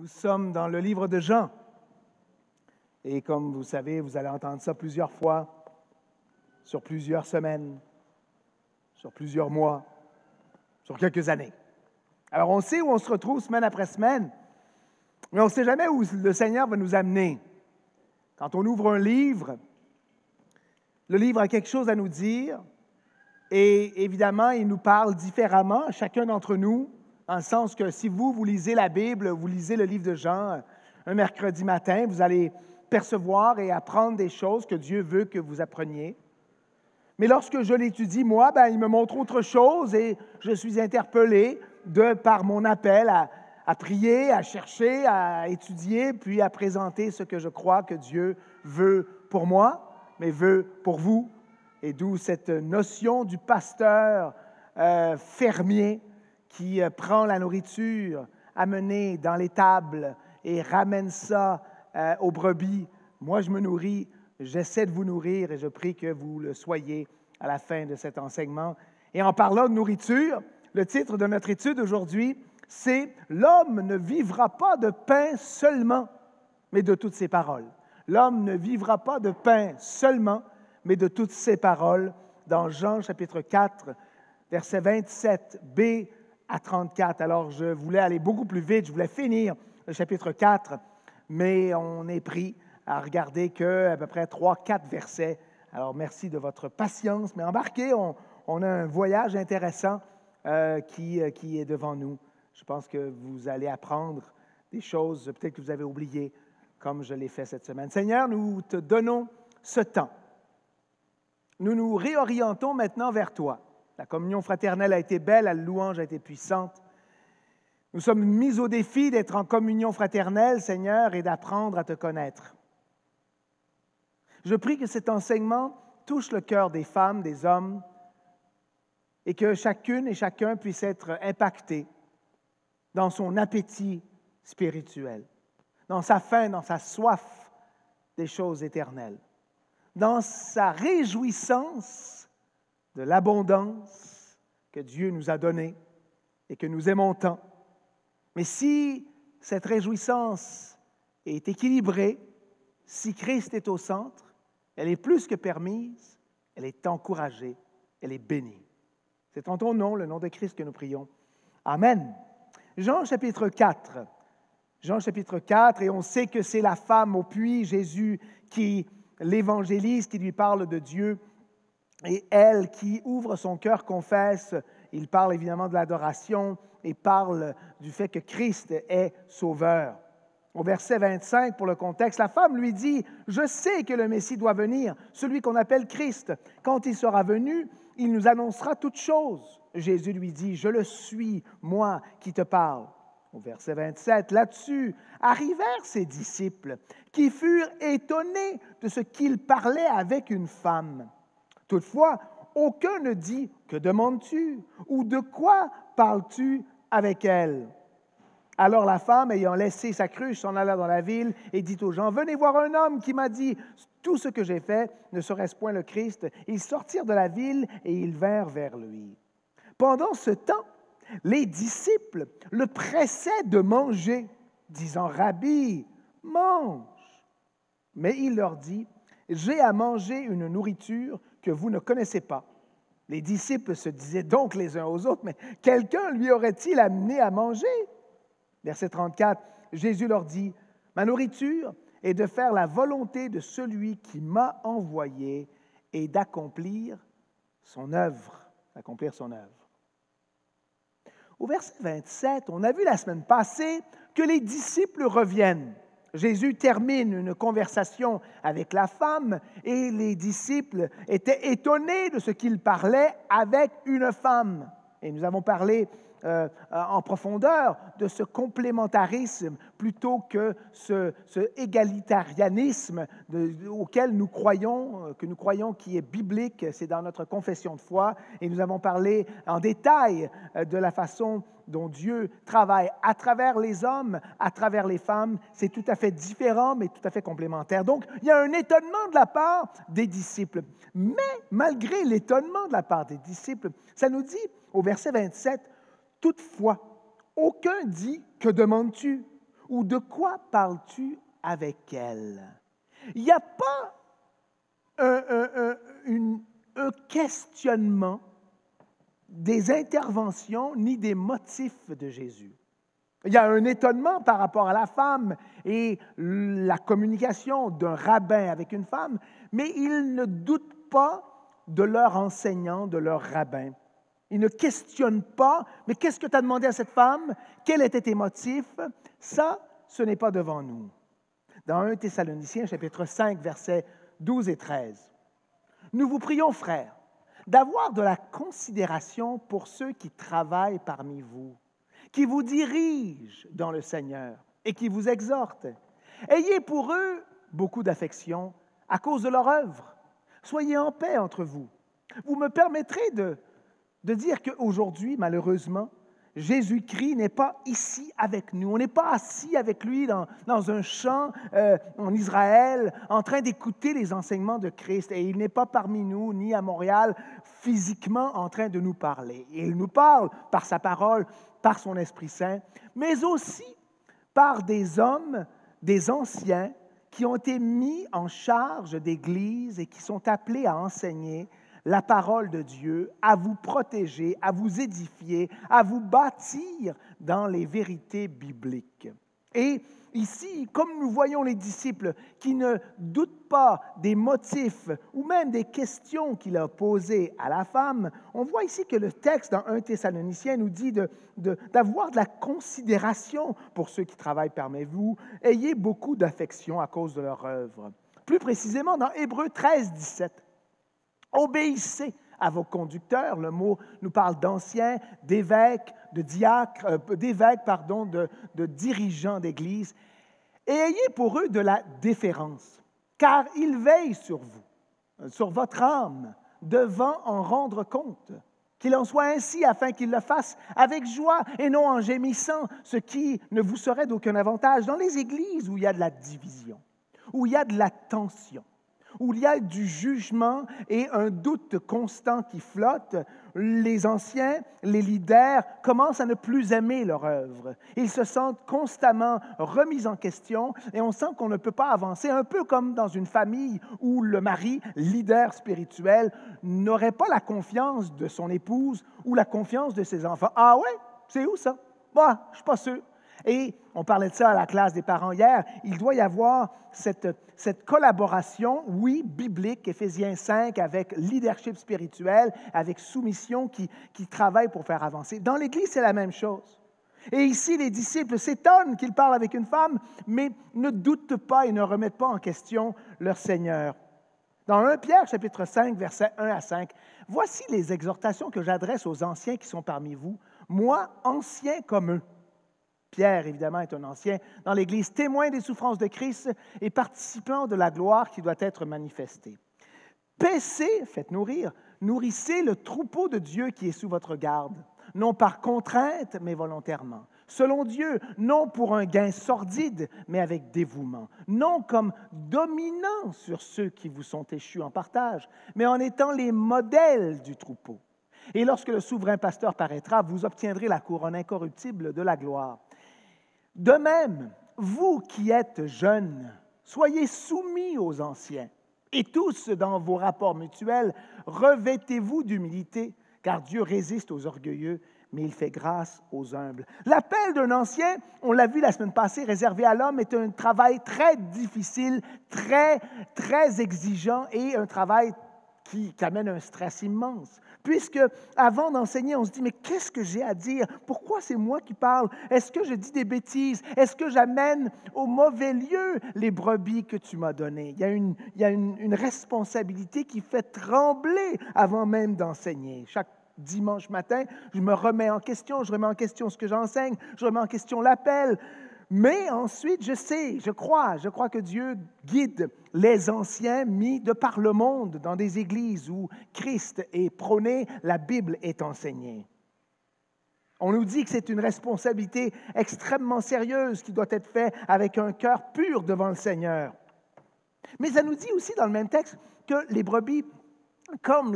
Nous sommes dans le livre de Jean. Et comme vous savez, vous allez entendre ça plusieurs fois, sur plusieurs semaines, sur plusieurs mois, sur quelques années. Alors, on sait où on se retrouve semaine après semaine, mais on ne sait jamais où le Seigneur va nous amener. Quand on ouvre un livre, le livre a quelque chose à nous dire, et évidemment, il nous parle différemment, chacun d'entre nous, dans le sens que si vous lisez la Bible, vous lisez le livre de Jean un mercredi matin, vous allez percevoir et apprendre des choses que Dieu veut que vous appreniez. Mais lorsque je l'étudie, moi, il me montre autre chose et je suis interpellé par mon appel à prier, à chercher, à étudier, puis à présenter ce que je crois que Dieu veut pour moi, mais veut pour vous. Et d'où cette notion du pasteur fermier qui prend la nourriture amenée dans l'étable et ramène ça aux brebis. Moi, je me nourris, j'essaie de vous nourrir et je prie que vous le soyez à la fin de cet enseignement. Et en parlant de nourriture, le titre de notre étude aujourd'hui, c'est « L'homme ne vivra pas de pain seulement, mais de toutes ses paroles ». L'homme ne vivra pas de pain seulement, mais de toutes ses paroles, dans Jean chapitre 4, versets 27b à 34. Alors, je voulais aller beaucoup plus vite, je voulais finir le chapitre 4, mais on est pris à regarder qu'à peu près 3-4 versets. Alors, merci de votre patience, mais embarquez, on a un voyage intéressant qui est devant nous. Je pense que vous allez apprendre des choses, peut-être que vous avez oubliées, comme je l'ai fait cette semaine. Seigneur, nous te donnons ce temps. Nous nous réorientons maintenant vers toi. La communion fraternelle a été belle, la louange a été puissante. Nous sommes mis au défi d'être en communion fraternelle, Seigneur, et d'apprendre à te connaître. Je prie que cet enseignement touche le cœur des femmes, des hommes, et que chacune et chacun puisse être impacté dans son appétit spirituel, dans sa faim, dans sa soif des choses éternelles, dans sa réjouissance de l'abondance que Dieu nous a donnée et que nous aimons tant. Mais si cette réjouissance est équilibrée, si Christ est au centre, elle est plus que permise, elle est encouragée, elle est bénie. C'est en ton nom, le nom de Christ, que nous prions. Amen. Jean chapitre 4. Jean chapitre 4, et on sait que c'est la femme au puits, Jésus, qui l'évangélise, qui lui parle de Dieu, et elle qui ouvre son cœur, confesse. Il parle évidemment de l'adoration et parle du fait que Christ est sauveur. Au verset 25, pour le contexte, la femme lui dit « Je sais que le Messie doit venir, celui qu'on appelle Christ. Quand il sera venu, il nous annoncera toutes choses. » Jésus lui dit « Je le suis, moi qui te parle. » Au verset 27, là-dessus, arrivèrent ses disciples qui furent étonnés de ce qu'il parlait avec une femme. Toutefois, aucun ne dit « Que demandes-tu » ou « De quoi parles-tu avec elle ?» Alors la femme, ayant laissé sa cruche, s'en alla dans la ville et dit aux gens « Venez voir un homme qui m'a dit « Tout ce que j'ai fait, ne serait-ce point le Christ ?» Ils sortirent de la ville et ils vinrent vers lui. Pendant ce temps, les disciples le pressaient de manger, disant « Rabbi, mange !» Mais il leur dit « J'ai à manger une nourriture que vous ne connaissez pas. » Les disciples se disaient donc les uns aux autres « Mais quelqu'un lui aurait-il amené à manger ?» Verset 34, Jésus leur dit « Ma nourriture est de faire la volonté de celui qui m'a envoyé et d'accomplir son œuvre. » D'accomplir son œuvre. Au verset 27, on a vu la semaine passée que les disciples reviennent. Jésus termine une conversation avec la femme et les disciples étaient étonnés de ce qu'il parlait avec une femme. Et nous avons parlé en profondeur de ce complémentarisme plutôt que ce égalitarisme auquel nous croyons, qui est biblique, c'est dans notre confession de foi. Et nous avons parlé en détail de la façon dont Dieu travaille à travers les hommes, à travers les femmes. C'est tout à fait différent, mais tout à fait complémentaire. Donc, il y a un étonnement de la part des disciples. Mais malgré l'étonnement de la part des disciples, ça nous dit au verset 27, « Toutefois, aucun dit « Que demandes-tu » Ou de quoi parles-tu avec elle? Il n'y a pas un questionnement des interventions ni des motifs de Jésus. Il y a un étonnement par rapport à la femme et la communication d'un rabbin avec une femme, mais il ne doute pas de leur enseignant, de leur rabbin. Il ne questionne pas, mais qu'est-ce que tu as demandé à cette femme? Quels étaient tes motifs? Ça, ce n'est pas devant nous. Dans 1 Thessaloniciens, chapitre 5, versets 12 et 13. Nous vous prions, frères, d'avoir de la considération pour ceux qui travaillent parmi vous, qui vous dirigent dans le Seigneur et qui vous exhortent. Ayez pour eux beaucoup d'affection à cause de leur œuvre. Soyez en paix entre vous. Vous me permettrez de dire qu'aujourd'hui, malheureusement, Jésus-Christ n'est pas ici avec nous. On n'est pas assis avec lui dans un champ en Israël en train d'écouter les enseignements de Christ. Et il n'est pas parmi nous, ni à Montréal, physiquement en train de nous parler. Et il nous parle par sa parole, par son Esprit Saint, mais aussi par des hommes, des anciens, qui ont été mis en charge d'Église et qui sont appelés à enseigner la parole de Dieu, à vous protéger, à vous édifier, à vous bâtir dans les vérités bibliques. Et ici, comme nous voyons les disciples qui ne doutent pas des motifs ou même des questions qu'il a posées à la femme, on voit ici que le texte dans 1 Thessaloniciens nous dit d'avoir de la considération pour ceux qui travaillent parmi vous. Ayez beaucoup d'affection à cause de leur œuvre. Plus précisément, dans Hébreux 13, 17, obéissez à vos conducteurs. Le mot nous parle d'anciens, d'évêques, de dirigeants d'Église. Et ayez pour eux de la déférence, car ils veillent sur vous, sur votre âme, devant en rendre compte. Qu'il en soit ainsi afin qu'ils le fassent avec joie et non en gémissant, ce qui ne vous serait d'aucun avantage. Dans les églises où il y a de la division, où il y a de la tension, où il y a du jugement et un doute constant qui flotte, les anciens, les leaders commencent à ne plus aimer leur œuvre. Ils se sentent constamment remis en question et on sent qu'on ne peut pas avancer, un peu comme dans une famille où le mari, leader spirituel, n'aurait pas la confiance de son épouse ou la confiance de ses enfants. Ah ouais? C'est où ça? Moi, je ne suis pas sûr. Et on parlait de ça à la classe des parents hier, il doit y avoir cette collaboration, oui, biblique, Éphésiens 5, avec leadership spirituel, avec soumission qui travaille pour faire avancer. Dans l'Église, c'est la même chose. Et ici, les disciples s'étonnent qu'ils parlent avec une femme, mais ne doutent pas et ne remettent pas en question leur Seigneur. Dans 1 Pierre, chapitre 5, versets 1 à 5, « Voici les exhortations que j'adresse aux anciens qui sont parmi vous, moi, ancien comme eux. » Pierre, évidemment, est un ancien dans l'Église, témoin des souffrances de Christ et participant de la gloire qui doit être manifestée. Paissez, faites nourrir, nourrissez le troupeau de Dieu qui est sous votre garde, non par contrainte, mais volontairement. Selon Dieu, non pour un gain sordide, mais avec dévouement. Non comme dominant sur ceux qui vous sont échus en partage, mais en étant les modèles du troupeau. Et lorsque le souverain pasteur paraîtra, vous obtiendrez la couronne incorruptible de la gloire. De même, vous qui êtes jeunes, soyez soumis aux anciens. Et tous, dans vos rapports mutuels, revêtez-vous d'humilité, car Dieu résiste aux orgueilleux, mais il fait grâce aux humbles. L'appel d'un ancien, on l'a vu la semaine passée, réservé à l'homme, est un travail très difficile, très exigeant et un travail qui amène un stress immense. Puisque, avant d'enseigner, on se dit, mais qu'est-ce que j'ai à dire? Pourquoi c'est moi qui parle? Est-ce que je dis des bêtises? Est-ce que j'amène au mauvais lieu les brebis que tu m'as données? Il y a une responsabilité qui fait trembler avant même d'enseigner. Chaque dimanche matin, je me remets en question, je remets en question ce que j'enseigne, je remets en question l'appel. Mais ensuite, je crois que Dieu guide les anciens mis de par le monde dans des églises où Christ est prôné, la Bible est enseignée. On nous dit que c'est une responsabilité extrêmement sérieuse qui doit être faite avec un cœur pur devant le Seigneur. Mais ça nous dit aussi dans le même texte que les brebis, comme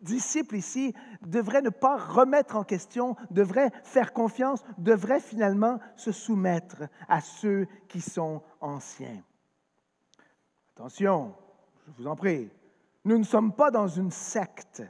disciple ici devrait ne pas remettre en question, devrait faire confiance, devrait finalement se soumettre à ceux qui sont anciens. Attention, je vous en prie, nous ne sommes pas dans une secte.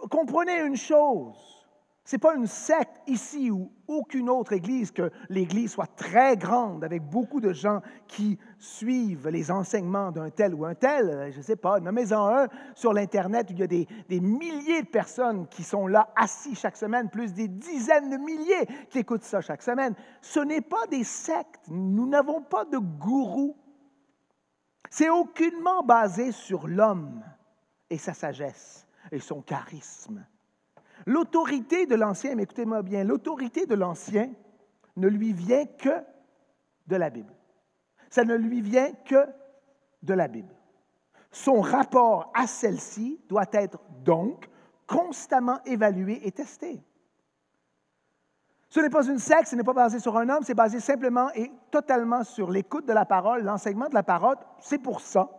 Comprenez une chose, ce n'est pas une secte ici ou aucune autre église, que l'église soit très grande avec beaucoup de gens qui suivent les enseignements d'un tel ou un tel. Je ne sais pas, nommez-en un sur l'Internet où il y a des milliers de personnes qui sont là assis chaque semaine, plus des dizaines de milliers qui écoutent ça chaque semaine. Ce n'est pas des sectes. Nous n'avons pas de gourou. C'est aucunement basé sur l'homme et sa sagesse et son charisme. L'autorité de l'Ancien, mais écoutez-moi bien, l'autorité de l'Ancien ne lui vient que de la Bible. Ça ne lui vient que de la Bible. Son rapport à celle-ci doit être donc constamment évalué et testé. Ce n'est pas une secte, ce n'est pas basé sur un homme, c'est basé simplement et totalement sur l'écoute de la parole, l'enseignement de la parole. C'est pour ça,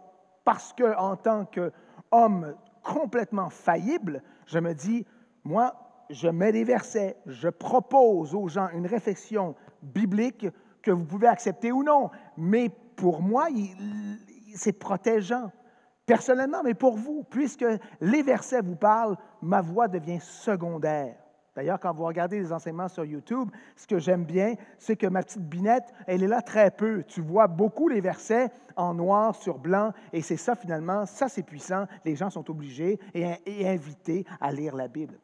parce qu'en tant qu'homme complètement faillible, je me dis, moi, je mets des versets, je propose aux gens une réflexion biblique que vous pouvez accepter ou non, mais pour moi, c'est protégeant. Personnellement, mais pour vous, puisque les versets vous parlent, ma voix devient secondaire. D'ailleurs, quand vous regardez les enseignements sur YouTube, ce que j'aime bien, c'est que ma petite binette, elle est là très peu. Tu vois beaucoup les versets en noir sur blanc, et c'est ça finalement, ça c'est puissant. Les gens sont obligés et invités à lire la Bible.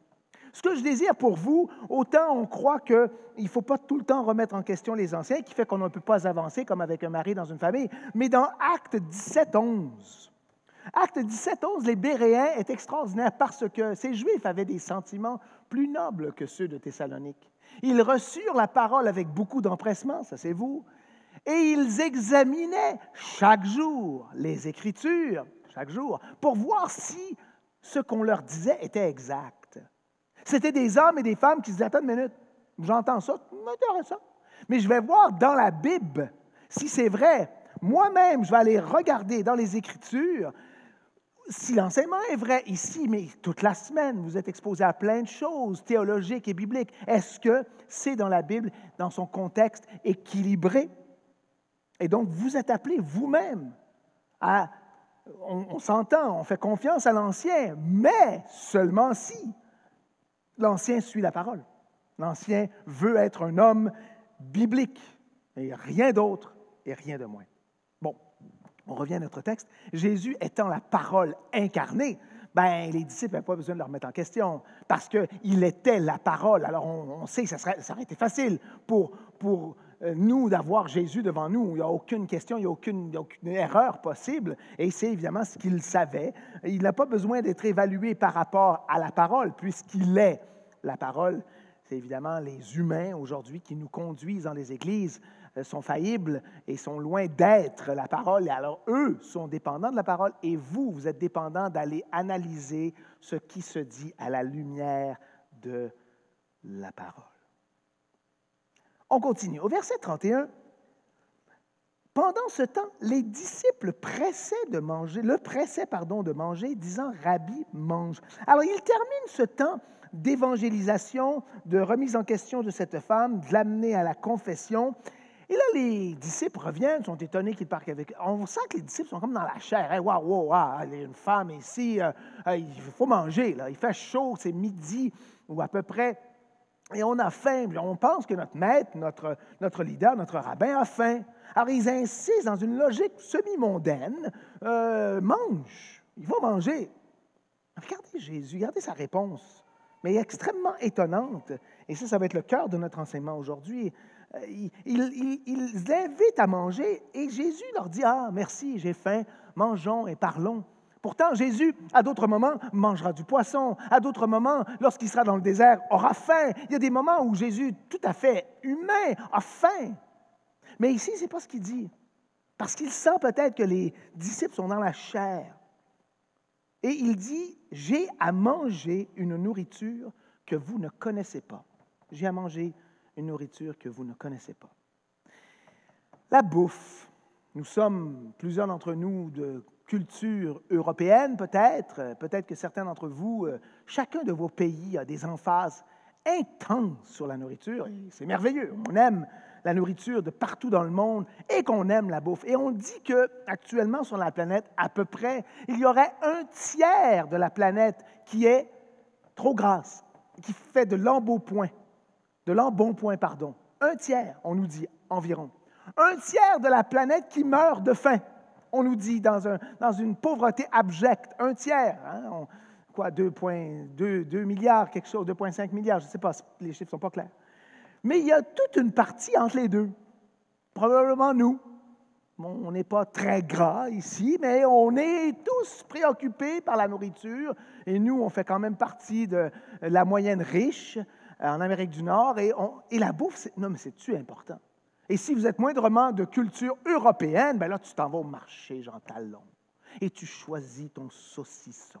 Ce que je désire pour vous, autant on croit qu'il ne faut pas tout le temps remettre en question les anciens, qui fait qu'on ne peut pas avancer comme avec un mari dans une famille, mais dans Actes 17:11, Acte 17:11, les Béréens est extraordinaire parce que ces Juifs avaient des sentiments plus nobles que ceux de Thessalonique. Ils reçurent la parole avec beaucoup d'empressement, ça c'est vous, et ils examinaient chaque jour les Écritures, chaque jour, pour voir si ce qu'on leur disait était exact. C'était des hommes et des femmes qui se disaient, attends une minute, j'entends ça, c'est intéressant, mais je vais voir dans la Bible si c'est vrai. Moi-même, je vais aller regarder dans les Écritures si l'enseignement est vrai ici, mais toute la semaine, vous êtes exposé à plein de choses théologiques et bibliques. Est-ce que c'est dans la Bible, dans son contexte équilibré? Et donc, vous êtes appelés vous-même à, on s'entend, on fait confiance à l'Ancien, mais seulement si l'Ancien suit la parole. L'Ancien veut être un homme biblique, et rien d'autre et rien de moins. Bon. On revient à notre texte. Jésus étant la parole incarnée, les disciples n'avaient pas besoin de le remettre en question parce qu'il était la parole. Alors, on sait que ça aurait été facile pour nous d'avoir Jésus devant nous. Il n'y a aucune question, il n'y a aucune erreur possible. Et c'est évidemment ce qu'il savait. Il n'a pas besoin d'être évalué par rapport à la parole puisqu'il est la parole. C'est évidemment les humains aujourd'hui qui nous conduisent dans les églises sont faillibles et sont loin d'être la parole. Et alors, eux sont dépendants de la parole et vous êtes dépendants d'aller analyser ce qui se dit à la lumière de la parole. On continue. Au verset 31, pendant ce temps, les disciples le pressaient de manger, disant « Rabbi, mange ». Alors, il termine ce temps d'évangélisation, de remise en question de cette femme, de l'amener à la confession. Et là, les disciples reviennent, sont étonnés qu'il parle avec. On sent que les disciples sont comme dans la chair. Hey, wow, il y a une femme ici, il faut manger. Là. Il fait chaud, c'est midi ou à peu près. Et on a faim. On pense que notre maître, notre leader, notre rabbin a faim. Alors, ils insistent dans une logique semi-mondaine. Mange, il faut manger. Regardez Jésus, regardez sa réponse. Mais extrêmement étonnante. Et ça va être le cœur de notre enseignement aujourd'hui. Ils l'invitent à manger et Jésus leur dit « Ah, merci, j'ai faim, mangeons et parlons ». Pourtant, Jésus, à d'autres moments, mangera du poisson. À d'autres moments, lorsqu'il sera dans le désert, aura faim. Il y a des moments où Jésus, tout à fait humain, a faim. Mais ici, ce n'est pas ce qu'il dit. Parce qu'il sent peut-être que les disciples sont dans la chair. Et il dit « J'ai à manger une nourriture que vous ne connaissez pas. J'ai à manger une nourriture que vous ne connaissez pas. » La bouffe. Nous sommes, plusieurs d'entre nous, de culture européenne peut-être, peut-être que certains d'entre vous, chacun de vos pays a des emphases intenses sur la nourriture. Et c'est merveilleux. On aime la nourriture de partout dans le monde et qu'on aime la bouffe. Et on dit qu'actuellement sur la planète, à peu près, il y aurait 1/3 de la planète qui est trop grasse, qui fait de l'embonpoint, pardon. 1/3, on nous dit environ. 1/3 de la planète qui meurt de faim. On nous dit dans une pauvreté abjecte, 1/3. Hein, 2,2 milliards, quelque chose, 2,5 milliards, je ne sais pas, les chiffres ne sont pas clairs. Mais il y a toute une partie entre les deux. Probablement nous. Bon, on n'est pas très gras ici, mais on est tous préoccupés par la nourriture. Et nous, on fait quand même partie de la moyenne riche en Amérique du Nord. Et la bouffe, non, mais c'est-tu important? Et si vous êtes moindrement de culture européenne, bien là, tu t'en vas au marché, Jean Talon, et tu choisis ton saucisson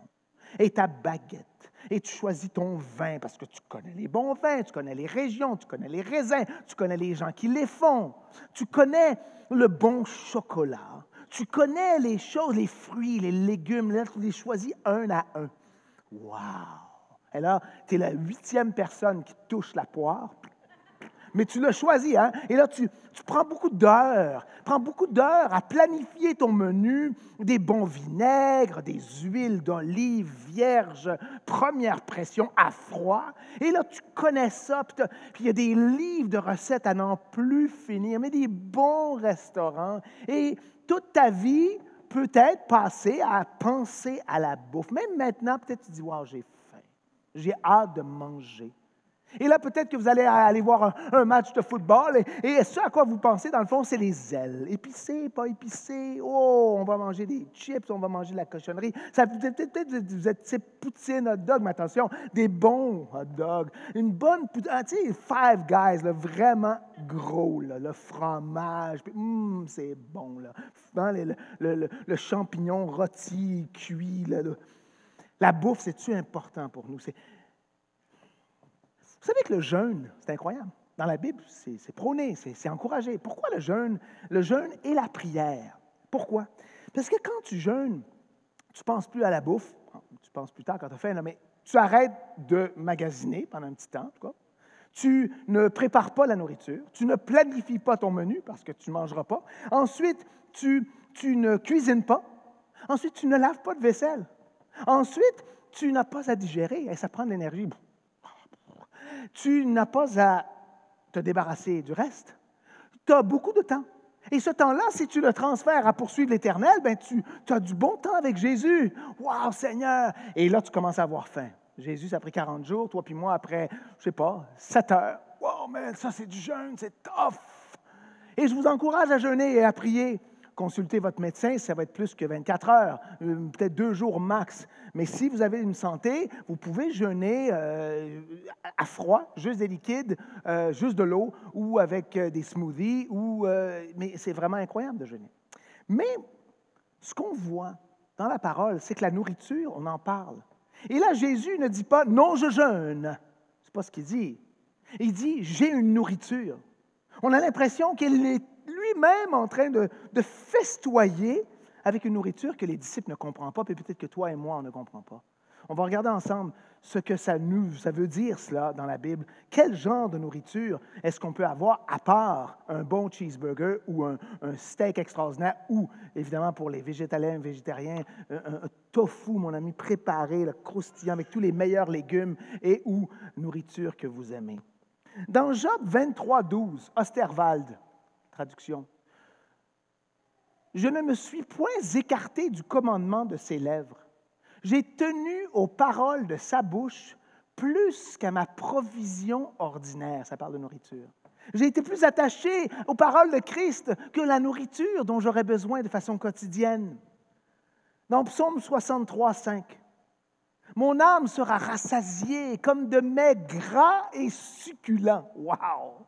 et ta baguette, et tu choisis ton vin, parce que tu connais les bons vins, tu connais les régions, tu connais les raisins, tu connais les gens qui les font, tu connais le bon chocolat, tu connais les choses, les fruits, les légumes, là, tu les choisis un à un. Wow! Et là, tu es la 8e personne qui touche la poire, mais tu l'as choisi, hein? Et là, tu prends beaucoup d'heures à planifier ton menu, des bons vinaigres, des huiles d'olive vierges, première pression à froid. Et là, tu connais ça, puis il y a des livres de recettes à n'en plus finir, mais des bons restaurants. Et toute ta vie peut être passée à penser à la bouffe. Même maintenant, peut-être tu dis, « Wow, j'ai faim, j'ai hâte de manger. » Et là, peut-être que vous allez aller voir un match de football et ce à quoi vous pensez, dans le fond, c'est les ailes. Épicées, pas épicées. Oh, on va manger des chips, on va manger de la cochonnerie. Peut-être vous êtes type poutine hot dog, mais attention, des bons hot dogs. Une bonne poutine, tu sais, Five Guys, là, vraiment gros, là, le fromage. C'est bon, là. Le champignon rôti, cuit. Là. La bouffe, c'est-tu important pour nous? Vous savez que le jeûne, c'est incroyable. Dans la Bible, c'est prôné, c'est encouragé. Pourquoi le jeûne? Le jeûne et la prière. Pourquoi? Parce que quand tu jeûnes, tu ne penses plus à la bouffe. Tu penses plus tard quand tu as faim, mais tu arrêtes de magasiner pendant un petit temps, en tout cas. Tu ne prépares pas la nourriture. Tu ne planifies pas ton menu parce que tu ne mangeras pas. Ensuite, tu ne cuisines pas. Ensuite, tu ne laves pas de vaisselle. Ensuite, tu n'as pas à digérer. Et ça prend de l'énergie. Tu n'as pas à te débarrasser du reste. Tu as beaucoup de temps. Et ce temps-là, si tu le transfères à poursuivre l'Éternel, ben tu as du bon temps avec Jésus. Wow, Seigneur! Et là, tu commences à avoir faim. Jésus, ça a pris 40 jours, toi puis moi, après, je ne sais pas, 7 heures. Wow, mais ça, c'est du jeûne, c'est tough! Et je vous encourage à jeûner et à prier. Consultez votre médecin, ça va être plus que 24 heures, peut-être 2 jours max. Mais si vous avez une santé, vous pouvez jeûner à froid, juste des liquides, juste de l'eau, ou avec des smoothies, mais c'est vraiment incroyable de jeûner. Mais ce qu'on voit dans la parole, c'est que la nourriture, on en parle. Et là, Jésus ne dit pas « non, je jeûne ». Ce n'est pas ce qu'il dit. Il dit « j'ai une nourriture ». On a l'impression qu'il est lui-même en train de festoyer avec une nourriture que les disciples ne comprennent pas, puis peut-être que toi et moi, on ne comprend pas. On va regarder ensemble ce que ça veut dire, cela, dans la Bible. Quel genre de nourriture est-ce qu'on peut avoir à part un bon cheeseburger ou un steak extraordinaire ou, évidemment, pour les végétaliens, végétariens, un tofu, mon ami, préparé, le croustillant, avec tous les meilleurs légumes et ou nourriture que vous aimez. Dans Job 23, 12, Osterwald, traduction, « Je ne me suis point écarté du commandement de ses lèvres. J'ai tenu aux paroles de sa bouche plus qu'à ma provision ordinaire. » Ça parle de nourriture. J'ai été plus attaché aux paroles de Christ que la nourriture dont j'aurais besoin de façon quotidienne. Dans Psaume 63, 5, « Mon âme sera rassasiée comme de mets gras et succulents. » Wow!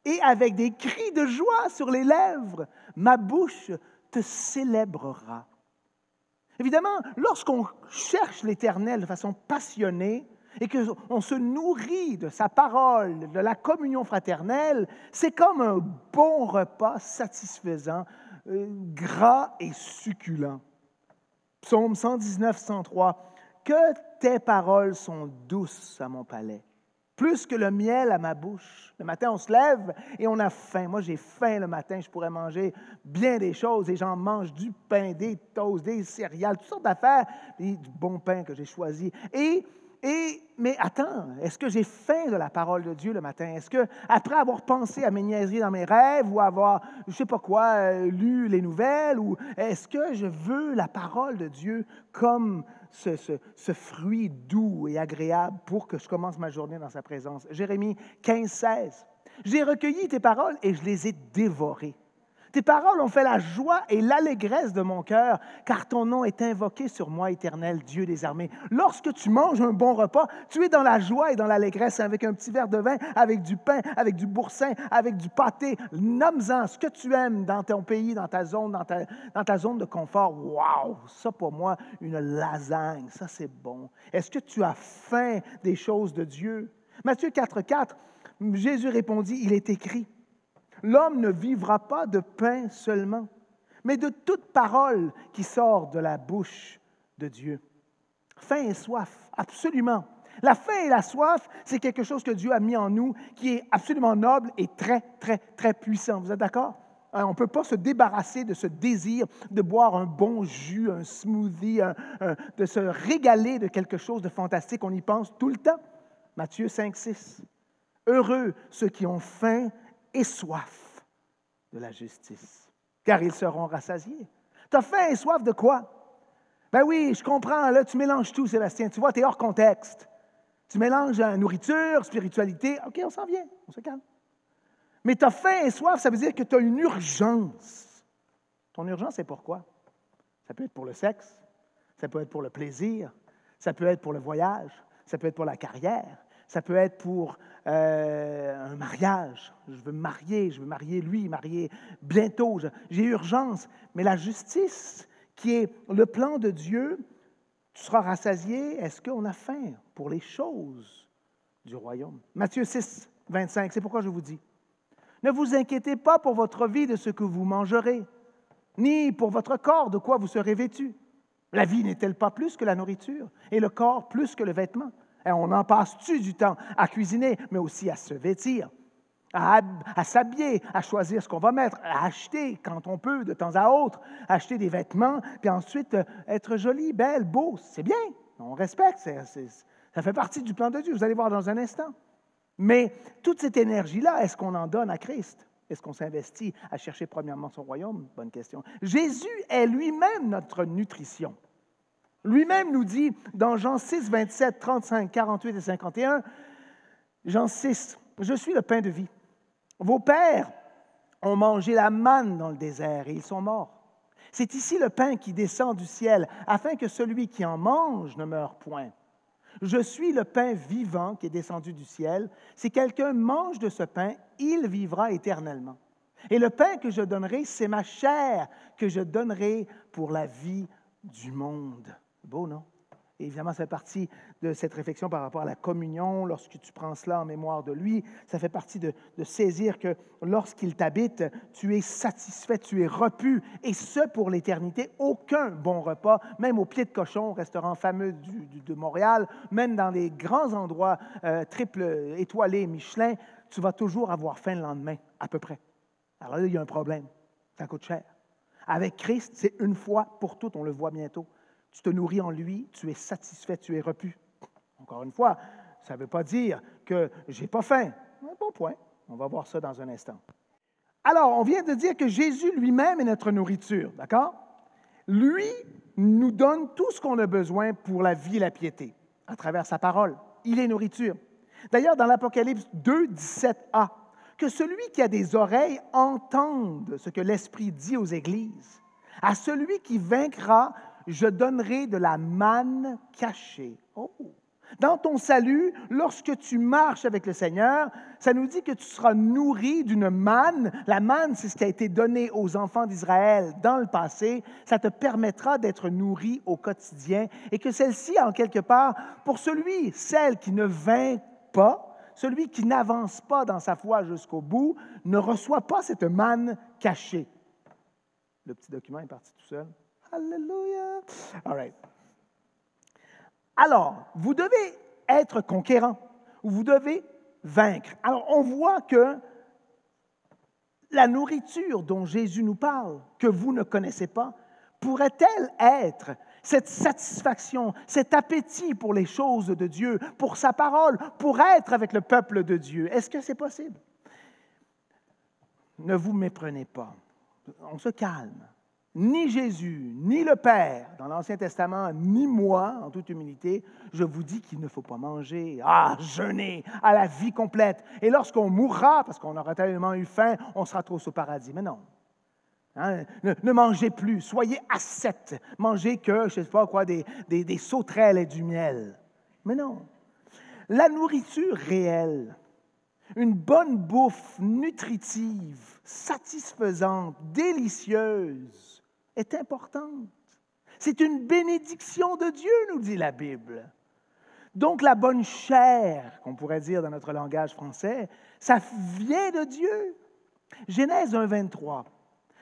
Et avec des cris de joie sur les lèvres, ma bouche te célébrera. Évidemment, lorsqu'on cherche l'Éternel de façon passionnée et qu'on se nourrit de sa parole, de la communion fraternelle, c'est comme un bon repas satisfaisant gras et succulent. Psaume 119, 103. Que tes paroles sont douces à mon palais, plus que le miel à ma bouche. Le matin, on se lève et on a faim. Moi, j'ai faim le matin. Je pourrais manger bien des choses et j'en mange du pain, des toasts, des céréales, toutes sortes d'affaires, et du bon pain que j'ai choisi. Mais attends, est-ce que j'ai faim de la parole de Dieu le matin? Est-ce que, après avoir pensé à mes niaiseries dans mes rêves ou avoir, je ne sais pas quoi, lu les nouvelles, ou est-ce que je veux la parole de Dieu comme ce fruit doux et agréable pour que je commence ma journée dans sa présence? Jérémie 15, 16. J'ai recueilli tes paroles et je les ai dévorées. Tes paroles ont fait la joie et l'allégresse de mon cœur, car ton nom est invoqué sur moi, Éternel, Dieu des armées. Lorsque tu manges un bon repas, tu es dans la joie et dans l'allégresse, avec un petit verre de vin, avec du pain, avec du boursin, avec du pâté. Nomme-en ce que tu aimes dans ton pays, dans ta zone, dans ta zone de confort. Wow! Ça, pour moi, une lasagne, ça, c'est bon. Est-ce que tu as faim des choses de Dieu? Matthieu 4, 4, Jésus répondit, il est écrit, l'homme ne vivra pas de pain seulement, mais de toute parole qui sort de la bouche de Dieu. Faim et soif, absolument. La faim et la soif, c'est quelque chose que Dieu a mis en nous, qui est absolument noble et très, très, très puissant. Vous êtes d'accord? On ne peut pas se débarrasser de ce désir de boire un bon jus, un smoothie, de se régaler de quelque chose de fantastique. On y pense tout le temps. Matthieu 5, 6. Heureux ceux qui ont faim et soif de la justice, car ils seront rassasiés. Tu as faim et soif de quoi? Ben oui, je comprends, là, tu mélanges tout, Sébastien. Tu vois, tu es hors contexte. Tu mélanges nourriture, spiritualité. OK, on s'en vient, on se calme. Mais tu as faim et soif, ça veut dire que tu as une urgence. Ton urgence, c'est pourquoi? Ça peut être pour le sexe, ça peut être pour le plaisir, ça peut être pour le voyage, ça peut être pour la carrière, ça peut être pour un mariage. Je veux me marier lui, marier bientôt. J'ai urgence. Mais la justice, qui est le plan de Dieu, tu seras rassasié. Est-ce qu'on a faim pour les choses du royaume? Matthieu 6, 25, c'est pourquoi je vous dis. Ne vous inquiétez pas pour votre vie de ce que vous mangerez, ni pour votre corps de quoi vous serez vêtu. La vie n'est-elle pas plus que la nourriture, et le corps plus que le vêtement? Et on en passe-tu du temps à cuisiner, mais aussi à se vêtir, à s'habiller, à choisir ce qu'on va mettre, à acheter quand on peut, de temps à autre, acheter des vêtements, puis ensuite être jolie, belle, beau, c'est bien, on respecte, ça fait partie du plan de Dieu, vous allez voir dans un instant. Mais toute cette énergie-là, est-ce qu'on en donne à Christ? Est-ce qu'on s'investit à chercher premièrement son royaume? Bonne question. Jésus est lui-même notre nutrition. Lui-même nous dit dans Jean 6, 27, 35, 48 et 51, Jean 6, « Je suis le pain de vie. Vos pères ont mangé la manne dans le désert et ils sont morts. C'est ici le pain qui descend du ciel, afin que celui qui en mange ne meure point. Je suis le pain vivant qui est descendu du ciel. Si quelqu'un mange de ce pain, il vivra éternellement. Et le pain que je donnerai, c'est ma chair que je donnerai pour la vie du monde. » Beau, non? Et évidemment, ça fait partie de cette réflexion par rapport à la communion. Lorsque tu prends cela en mémoire de lui, ça fait partie de saisir que lorsqu'il t'habite, tu es satisfait, tu es repu, et ce pour l'éternité. Aucun bon repas, même au pied de cochon, restaurant fameux de Montréal, même dans les grands endroits triple étoilés Michelin, tu vas toujours avoir faim le lendemain, à peu près. Alors là, il y a un problème. Ça coûte cher. Avec Christ, c'est une fois pour toutes, on le voit bientôt. Tu te nourris en lui, tu es satisfait, tu es repu. Encore une fois, ça ne veut pas dire que je n'ai pas faim. Un bon point. On va voir ça dans un instant. Alors, on vient de dire que Jésus lui-même est notre nourriture, d'accord? Lui nous donne tout ce qu'on a besoin pour la vie et la piété, à travers sa parole. Il est nourriture. D'ailleurs, dans l'Apocalypse 2, 17a, que celui qui a des oreilles entende ce que l'Esprit dit aux églises. À celui qui vaincra, je donnerai de la manne cachée. Oh! Dans ton salut, lorsque tu marches avec le Seigneur, ça nous dit que tu seras nourri d'une manne. La manne, c'est ce qui a été donné aux enfants d'Israël dans le passé. Ça te permettra d'être nourri au quotidien et que celle-ci, en quelque part, pour celui, celle qui ne vainc pas, celui qui n'avance pas dans sa foi jusqu'au bout, ne reçoit pas cette manne cachée. Le petit document est parti tout seul. Alléluia! All right. Alors, vous devez être conquérant, ou vous devez vaincre. Alors, on voit que la nourriture dont Jésus nous parle, que vous ne connaissez pas, pourrait-elle être cette satisfaction, cet appétit pour les choses de Dieu, pour sa parole, pour être avec le peuple de Dieu? Est-ce que c'est possible? Ne vous méprenez pas. On se calme. Ni Jésus, ni le Père, dans l'Ancien Testament, ni moi, en toute humilité, je vous dis qu'il ne faut pas manger, jeûner, à la vie complète. Et lorsqu'on mourra, parce qu'on aura tellement eu faim, on sera tous au paradis. Mais non. Hein? Ne mangez plus, soyez ascètes. Mangez que, je ne sais pas quoi, des sauterelles et du miel. Mais non. La nourriture réelle, une bonne bouffe nutritive, satisfaisante, délicieuse, est importante. C'est une bénédiction de Dieu, nous dit la Bible. Donc la bonne chair, qu'on pourrait dire dans notre langage français, ça vient de Dieu. Genèse 1,23.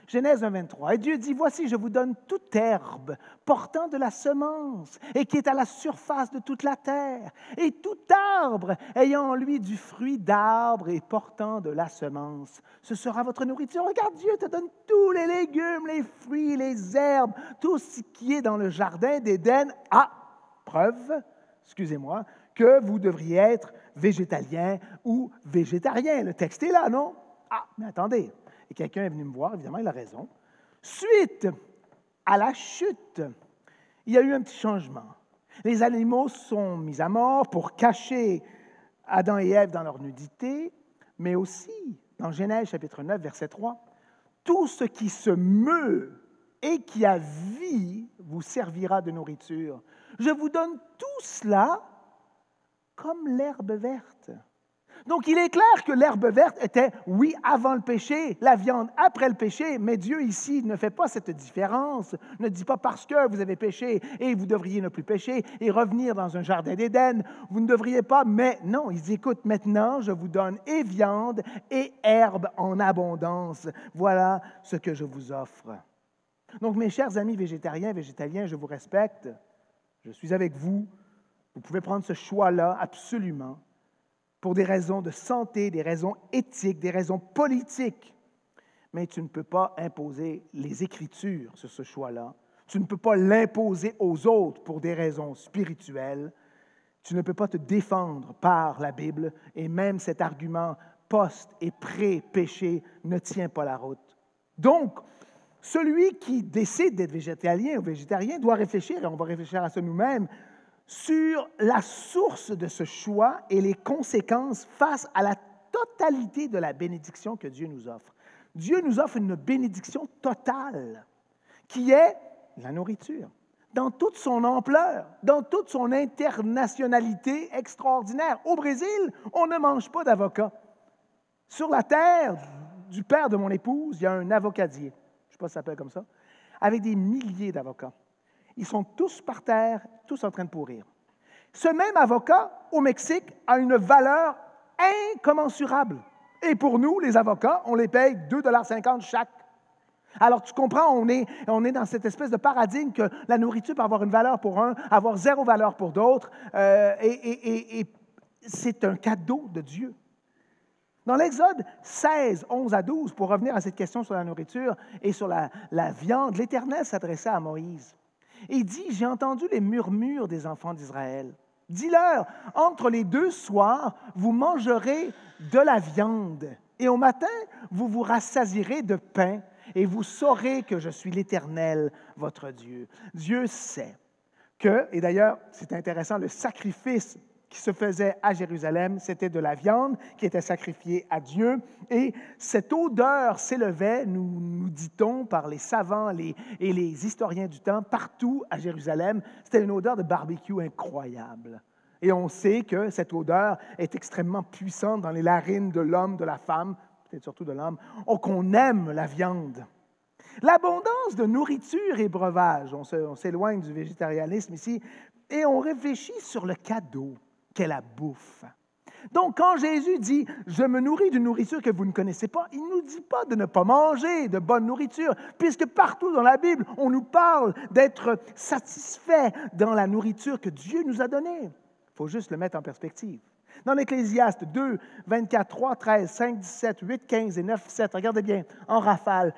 Genèse 1,23. Et Dieu dit, « Voici, je vous donne toute herbe portant de la semence et qui est à la surface de toute la terre, et tout arbre ayant en lui du fruit d'arbre et portant de la semence. Ce sera votre nourriture. » Regarde, Dieu te donne tous les légumes, les fruits, les herbes, tout ce qui est dans le jardin d'Éden. Preuve, excusez-moi, que vous devriez être végétalien ou végétarien. Le texte est là, non? Mais attendez. Et quelqu'un est venu me voir, évidemment, il a raison. Suite à la chute, il y a eu un petit changement. Les animaux sont mis à mort pour cacher Adam et Ève dans leur nudité, mais aussi, dans Genèse chapitre 9, verset 3, « Tout ce qui se meut et qui a vie vous servira de nourriture. Je vous donne tout cela comme l'herbe verte. » Donc, il est clair que l'herbe verte était, oui, avant le péché, la viande après le péché, mais Dieu ici ne fait pas cette différence, ne dit pas parce que vous avez péché et vous devriez ne plus pécher et revenir dans un jardin d'Éden, vous ne devriez pas, mais non, il dit, écoute, maintenant, je vous donne et viande et herbe en abondance. Voilà ce que je vous offre. Donc, mes chers amis végétariens, végétaliens, je vous respecte, je suis avec vous, vous pouvez prendre ce choix-là absolument, pour des raisons de santé, des raisons éthiques, des raisons politiques. Mais tu ne peux pas imposer les Écritures sur ce choix-là. Tu ne peux pas l'imposer aux autres pour des raisons spirituelles. Tu ne peux pas te défendre par la Bible, et même cet argument post- et pré-péché ne tient pas la route. Donc, celui qui décide d'être végétalien ou végétarien doit réfléchir, et on va réfléchir à ça nous-mêmes, sur la source de ce choix et les conséquences face à la totalité de la bénédiction que Dieu nous offre. Dieu nous offre une bénédiction totale, qui est la nourriture, dans toute son ampleur, dans toute son internationalité extraordinaire. Au Brésil, on ne mange pas d'avocat. Sur la terre du père de mon épouse, il y a un avocadier, je ne sais pas si ça s'appelle comme ça, avec des milliers d'avocats. Ils sont tous par terre, tous en train de pourrir. Ce même avocat, au Mexique, a une valeur incommensurable. Et pour nous, les avocats, on les paye 2,50 $ chaque. Alors, tu comprends, on est dans cette espèce de paradigme que la nourriture peut avoir une valeur pour un, avoir zéro valeur pour d'autres, et c'est un cadeau de Dieu. Dans l'Exode 16, 11 à 12, pour revenir à cette question sur la nourriture et sur la viande, l'Éternel s'adressa à Moïse. Et dit, j'ai entendu les murmures des enfants d'Israël. Dis-leur, entre les 2 soirs, vous mangerez de la viande, et au matin, vous vous rassasierez de pain, et vous saurez que je suis l'Éternel, votre Dieu. Dieu sait que, et d'ailleurs, c'est intéressant, le sacrifice qui se faisait à Jérusalem, c'était de la viande qui était sacrifiée à Dieu. Et cette odeur s'élevait, nous dit-on, par les savants et les historiens du temps, partout à Jérusalem. C'était une odeur de barbecue incroyable. Et on sait que cette odeur est extrêmement puissante dans les narines de l'homme, de la femme, peut-être surtout de l'homme, qu'on aime la viande. L'abondance de nourriture et breuvage, on s'éloigne du végétarianisme ici, et on réfléchit sur le cadeau qu'est la bouffe. Donc, quand Jésus dit « Je me nourris d'une nourriture que vous ne connaissez pas », il ne nous dit pas de ne pas manger de bonne nourriture, puisque partout dans la Bible, on nous parle d'être satisfait dans la nourriture que Dieu nous a donnée. Il faut juste le mettre en perspective. Dans l'Ecclésiaste 2, 24, 3, 13, 5, 17, 8, 15 et 9, 7, regardez bien, en rafale.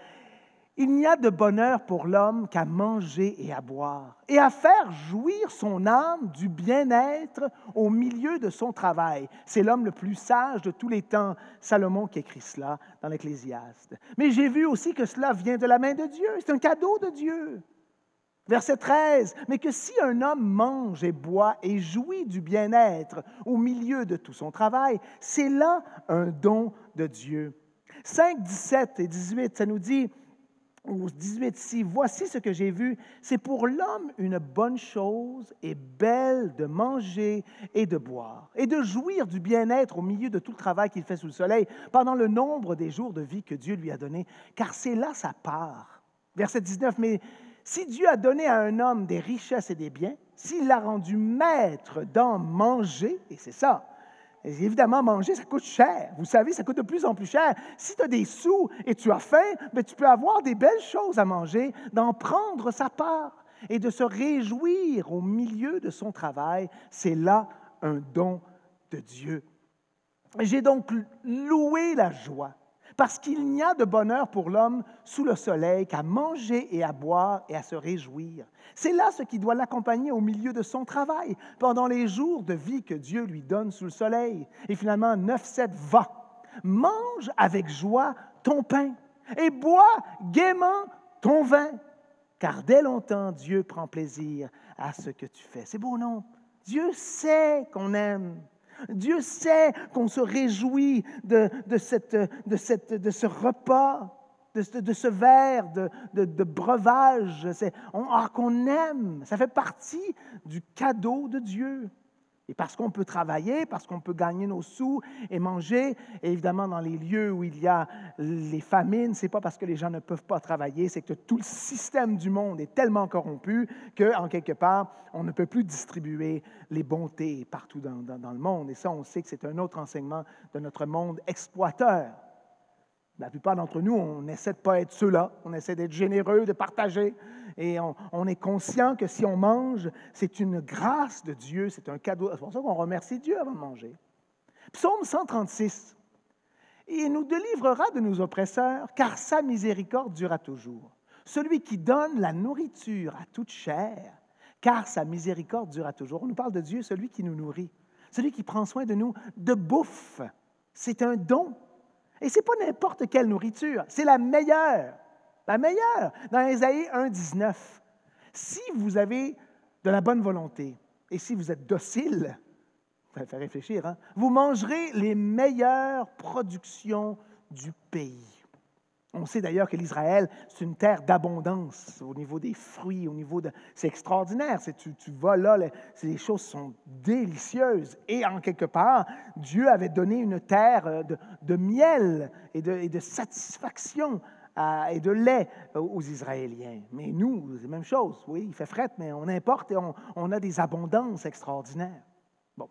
Il n'y a de bonheur pour l'homme qu'à manger et à boire, et à faire jouir son âme du bien-être au milieu de son travail. C'est l'homme le plus sage de tous les temps, Salomon, qui écrit cela dans l'Ecclésiaste. Mais j'ai vu aussi que cela vient de la main de Dieu, c'est un cadeau de Dieu. Verset 13, « Mais que si un homme mange et boit et jouit du bien-être au milieu de tout son travail, c'est là un don de Dieu. » 5, 17 et 18, ça nous dit, ou 18 ici, « Voici ce que j'ai vu, c'est pour l'homme une bonne chose et belle de manger et de boire, et de jouir du bien-être au milieu de tout le travail qu'il fait sous le soleil, pendant le nombre des jours de vie que Dieu lui a donné, car c'est là sa part. » Verset 19, « Mais si Dieu a donné à un homme des richesses et des biens, s'il l'a rendu maître d'en manger, et c'est ça, et évidemment, manger, ça coûte cher. Vous savez, ça coûte de plus en plus cher. Si tu as des sous et tu as faim, bien, tu peux avoir des belles choses à manger, d'en prendre sa part et de se réjouir au milieu de son travail. C'est là un don de Dieu. J'ai donc loué la joie, parce qu'il n'y a de bonheur pour l'homme sous le soleil qu'à manger et à boire et à se réjouir. C'est là ce qui doit l'accompagner au milieu de son travail, pendant les jours de vie que Dieu lui donne sous le soleil. Et finalement, 9-7, va, mange avec joie ton pain et bois gaiement ton vin, car dès longtemps, Dieu prend plaisir à ce que tu fais. C'est beau, non? Dieu sait qu'on aime. Dieu sait qu'on se réjouit de ce repas, de ce verre de breuvage qu'on aime. Ça fait partie du cadeau de Dieu. Et parce qu'on peut travailler, parce qu'on peut gagner nos sous et manger, et évidemment, dans les lieux où il y a les famines, ce n'est pas parce que les gens ne peuvent pas travailler, c'est que tout le système du monde est tellement corrompu qu'en quelque part, on ne peut plus distribuer les bontés partout dans le monde. Et ça, on sait que c'est un autre enseignement de notre monde exploiteur. La plupart d'entre nous, on essaie de ne pas être ceux-là, on essaie d'être généreux, de partager, et on est conscient que si on mange, c'est une grâce de Dieu, c'est un cadeau. C'est pour ça qu'on remercie Dieu avant de manger. Psaume 136. « Il nous délivrera de nos oppresseurs, car sa miséricorde durera toujours. Celui qui donne la nourriture à toute chair, car sa miséricorde durera toujours. » On nous parle de Dieu, celui qui nous nourrit, celui qui prend soin de nous, de bouffe. C'est un don. Et ce n'est pas n'importe quelle nourriture, c'est la meilleure. La meilleure. Dans Ésaïe 1, 19, si vous avez de la bonne volonté et si vous êtes docile, ça fait réfléchir, hein? Vous mangerez les meilleures productions du pays. On sait d'ailleurs que l'Israël, c'est une terre d'abondance au niveau des fruits, au niveau de... C'est extraordinaire. Tu vas là, les choses sont délicieuses. Et en quelque part, Dieu avait donné une terre de miel et de satisfaction et de lait aux Israéliens. Mais nous, c'est la même chose. Oui, il fait fret, mais on importe et on a des abondances extraordinaires. Bon.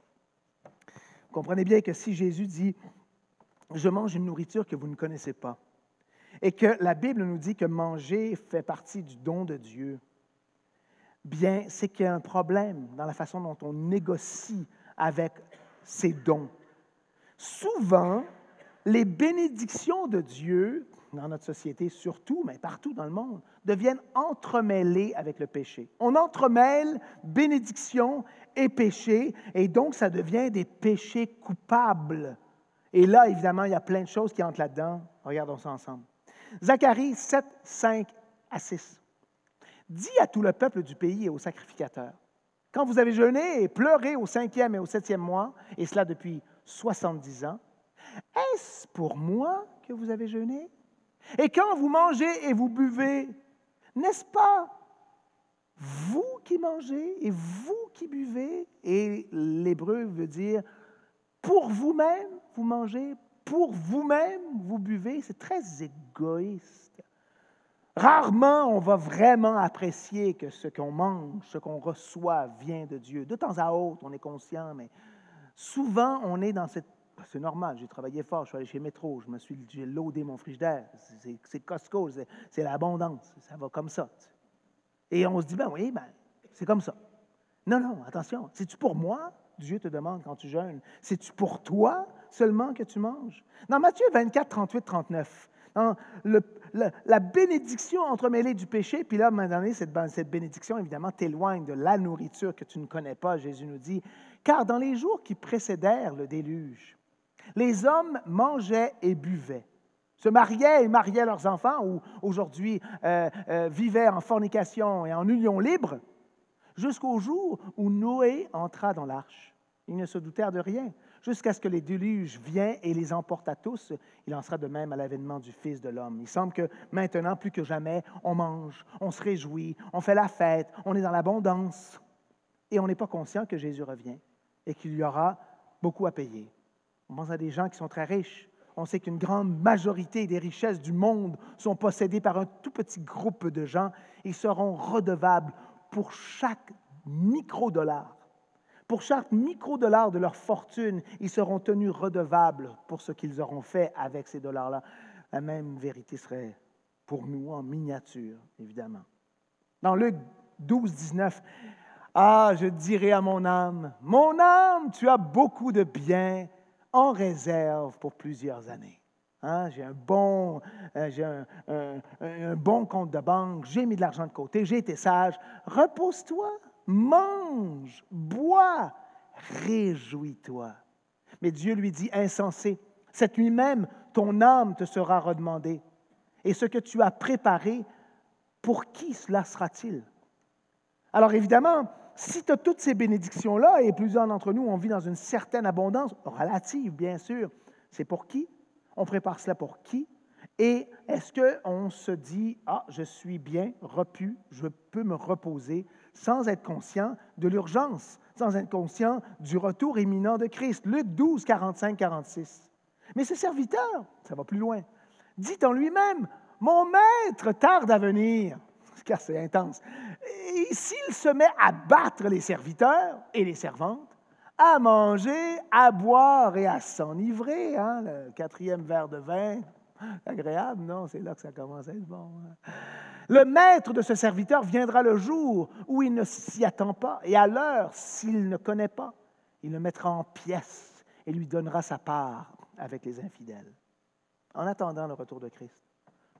Vous comprenez bien que si Jésus dit « Je mange une nourriture que vous ne connaissez pas », et que la Bible nous dit que manger fait partie du don de Dieu, bien, c'est qu'il y a un problème dans la façon dont on négocie avec ces dons. Souvent, les bénédictions de Dieu, dans notre société surtout, mais partout dans le monde, deviennent entremêlées avec le péché. On entremêle bénédiction et péché, et donc ça devient des péchés coupables. Et là, évidemment, il y a plein de choses qui entrent là-dedans. Regardons ça ensemble. Zacharie 7, 5 à 6. « Dis à tout le peuple du pays et aux sacrificateurs, quand vous avez jeûné et pleuré au 5e et au 7e mois, et cela depuis 70 ans, est-ce pour moi que vous avez jeûné? Et quand vous mangez et vous buvez, n'est-ce pas vous qui mangez et vous qui buvez? » Et l'hébreu veut dire « pour vous-même, vous mangez, pour vous-même, vous buvez. » C'est très égoïste. Rarement, on va vraiment apprécier que ce qu'on mange, ce qu'on reçoit vient de Dieu. De temps à autre, on est conscient, mais souvent, on est dans cette C'est normal, j'ai travaillé fort, je suis allé chez Métro, j'ai loadé mon frigidaire. C'est Costco, c'est l'abondance, ça va comme ça. Et on se dit, oui, c'est comme ça. Non, non, attention, c'est-tu pour moi? Dieu te demande quand tu jeûnes. C'est-tu pour toi seulement que tu manges? Dans Matthieu 24, 38, 39, dans la bénédiction entremêlée du péché, puis là, à un moment donné, cette bénédiction, évidemment, t'éloigne de la nourriture que tu ne connais pas. Jésus nous dit, « Car dans les jours qui précédèrent le déluge, les hommes mangeaient et buvaient, se mariaient et mariaient leurs enfants, ou aujourd'hui vivaient en fornication et en union libre, jusqu'au jour où Noé entra dans l'arche. Ils ne se doutèrent de rien, jusqu'à ce que les déluges viennent et les emportent à tous. Il en sera de même à l'avènement du Fils de l'homme. » Il semble que maintenant, plus que jamais, on mange, on se réjouit, on fait la fête, on est dans l'abondance, et on n'est pas conscient que Jésus revient et qu'il y aura beaucoup à payer. On pense à des gens qui sont très riches. On sait qu'une grande majorité des richesses du monde sont possédées par un tout petit groupe de gens. Ils seront redevables pour chaque microdollar. Pour chaque microdollar de leur fortune, ils seront tenus redevables pour ce qu'ils auront fait avec ces dollars-là. La même vérité serait pour nous en miniature, évidemment. Dans Luc 12, 19, « Ah, je dirai à mon âme, tu as beaucoup de biens en réserve pour plusieurs années. Hein? J'ai un bon compte de banque, j'ai mis de l'argent de côté, j'ai été sage. Repose-toi, mange, bois, réjouis-toi. » Mais Dieu lui dit, « Insensé, cette nuit même, ton âme te sera redemandée. Et ce que tu as préparé, pour qui cela sera-t-il? » Alors évidemment, si tu as toutes ces bénédictions-là, et plusieurs d'entre nous, on vit dans une certaine abondance, relative bien sûr, c'est pour qui? On prépare cela pour qui? Et est-ce qu'on se dit, « Ah, je suis bien repu, je peux me reposer », sans être conscient de l'urgence, sans être conscient du retour imminent de Christ? Luc 12, 45, 46. Mais ce serviteur, ça va plus loin, dit en lui-même, « Mon maître tarde à venir. » Car c'est intense. Et s'il se met à battre les serviteurs et les servantes, à manger, à boire et à s'enivrer, hein, le 4e verre de vin, agréable, non? C'est là que ça commence à être bon. Hein? Le maître de ce serviteur viendra le jour où il ne s'y attend pas, et à l'heure, s'il ne connaît pas, il le mettra en pièces et lui donnera sa part avec les infidèles. En attendant le retour de Christ,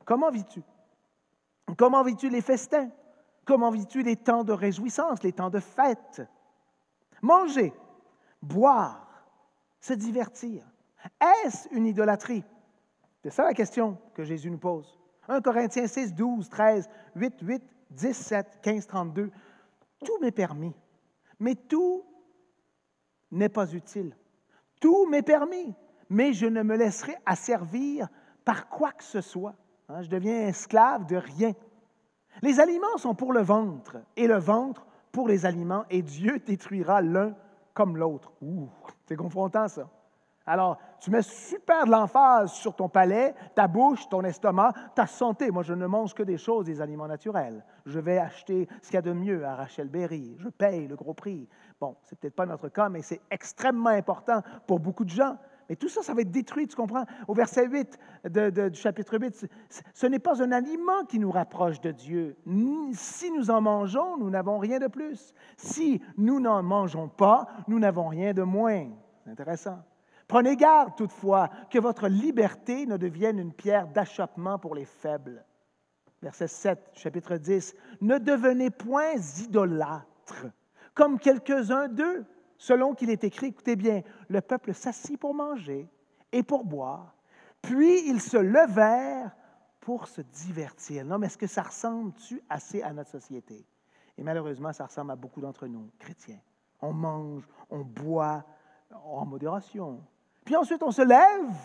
comment vis-tu? Comment vis-tu les festins? Comment vis-tu les temps de réjouissance, les temps de fête? Manger, boire, se divertir. Est-ce une idolâtrie? C'est ça la question que Jésus nous pose. 1 Corinthiens 6, 12, 13, 8, 8, 17, 15, 32. Tout m'est permis, mais tout n'est pas utile. Tout m'est permis, mais je ne me laisserai asservir par quoi que ce soit. Je deviens esclave de rien. Les aliments sont pour le ventre, et le ventre pour les aliments, et Dieu détruira l'un comme l'autre. C'est confrontant, ça. Alors, tu mets super de l'emphase sur ton palais, ta bouche, ton estomac, ta santé. Moi, je ne mange que des choses, des aliments naturels. Je vais acheter ce qu'il y a de mieux à Rachel Berry. Je paye le gros prix. Bon, c'est peut-être pas notre cas, mais c'est extrêmement important pour beaucoup de gens. Mais tout ça, ça va être détruit, tu comprends? Au verset 8 du chapitre 8, ce n'est pas un aliment qui nous rapproche de Dieu. Si nous en mangeons, nous n'avons rien de plus. Si nous n'en mangeons pas, nous n'avons rien de moins. C'est intéressant. Prenez garde, toutefois, que votre liberté ne devienne une pierre d'achoppement pour les faibles. Verset 7, chapitre 10. Ne devenez point idolâtres, comme quelques-uns d'eux. Selon qu'il est écrit, écoutez bien, le peuple s'assit pour manger et pour boire, puis ils se levèrent pour se divertir. Non, mais est-ce que ça ressemble-tu assez à notre société? Et malheureusement, ça ressemble à beaucoup d'entre nous, chrétiens. On mange, on boit en modération. Puis ensuite, on se lève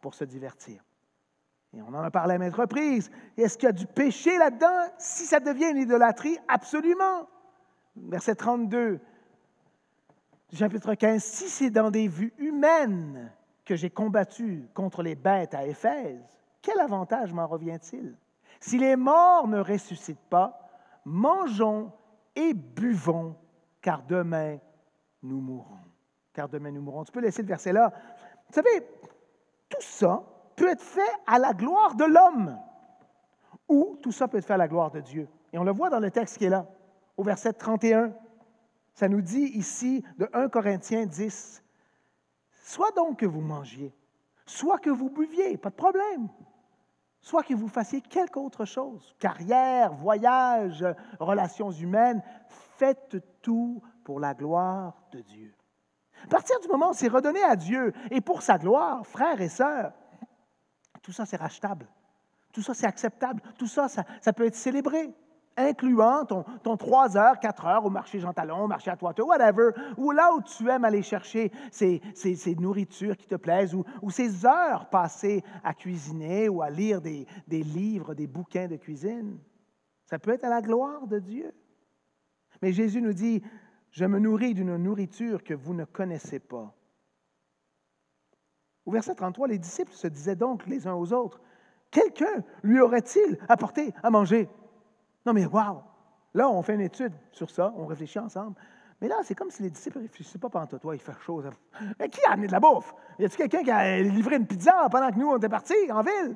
pour se divertir. Et on en a parlé à maintes reprises. Est-ce qu'il y a du péché là-dedans? Si ça devient une idolâtrie, absolument. Verset 32. Chapitre 15, « Si c'est dans des vues humaines que j'ai combattu contre les bêtes à Éphèse, quel avantage m'en revient-il? Si les morts ne ressuscitent pas, mangeons et buvons, car demain nous mourrons. » Car demain nous mourrons. Tu peux laisser le verset là. Vous savez, tout ça peut être fait à la gloire de l'homme ou tout ça peut être fait à la gloire de Dieu. Et on le voit dans le texte qui est là, au verset 31. Ça nous dit ici, de 1 Corinthiens 10, « Soit donc que vous mangiez, soit que vous buviez, pas de problème, soit que vous fassiez quelque autre chose, carrière, voyage, relations humaines, faites tout pour la gloire de Dieu. » À partir du moment où c'est redonné à Dieu et pour sa gloire, frères et sœurs, tout ça c'est rachetable, tout ça c'est acceptable, tout ça, ça peut être célébré, incluant ton 3 heures, 4 heures au marché Jean Talon, au marché à Toiteux, whatever, ou là où tu aimes aller chercher ces nourritures qui te plaisent, ou ces heures passées à cuisiner ou à lire des livres, des bouquins de cuisine. Ça peut être à la gloire de Dieu. Mais Jésus nous dit, « Je me nourris d'une nourriture que vous ne connaissez pas. » Au verset 33, les disciples se disaient donc les uns aux autres, « Quelqu'un lui aurait-il apporté à manger? » Non, mais wow! Là, on fait une étude sur ça, on réfléchit ensemble. Mais là, c'est comme si les disciples ne réfléchissaient pas pendant toi, il fait chaud. Mais qui a amené de la bouffe? Y a-t-il quelqu'un qui a livré une pizza pendant que nous, on était partis en ville?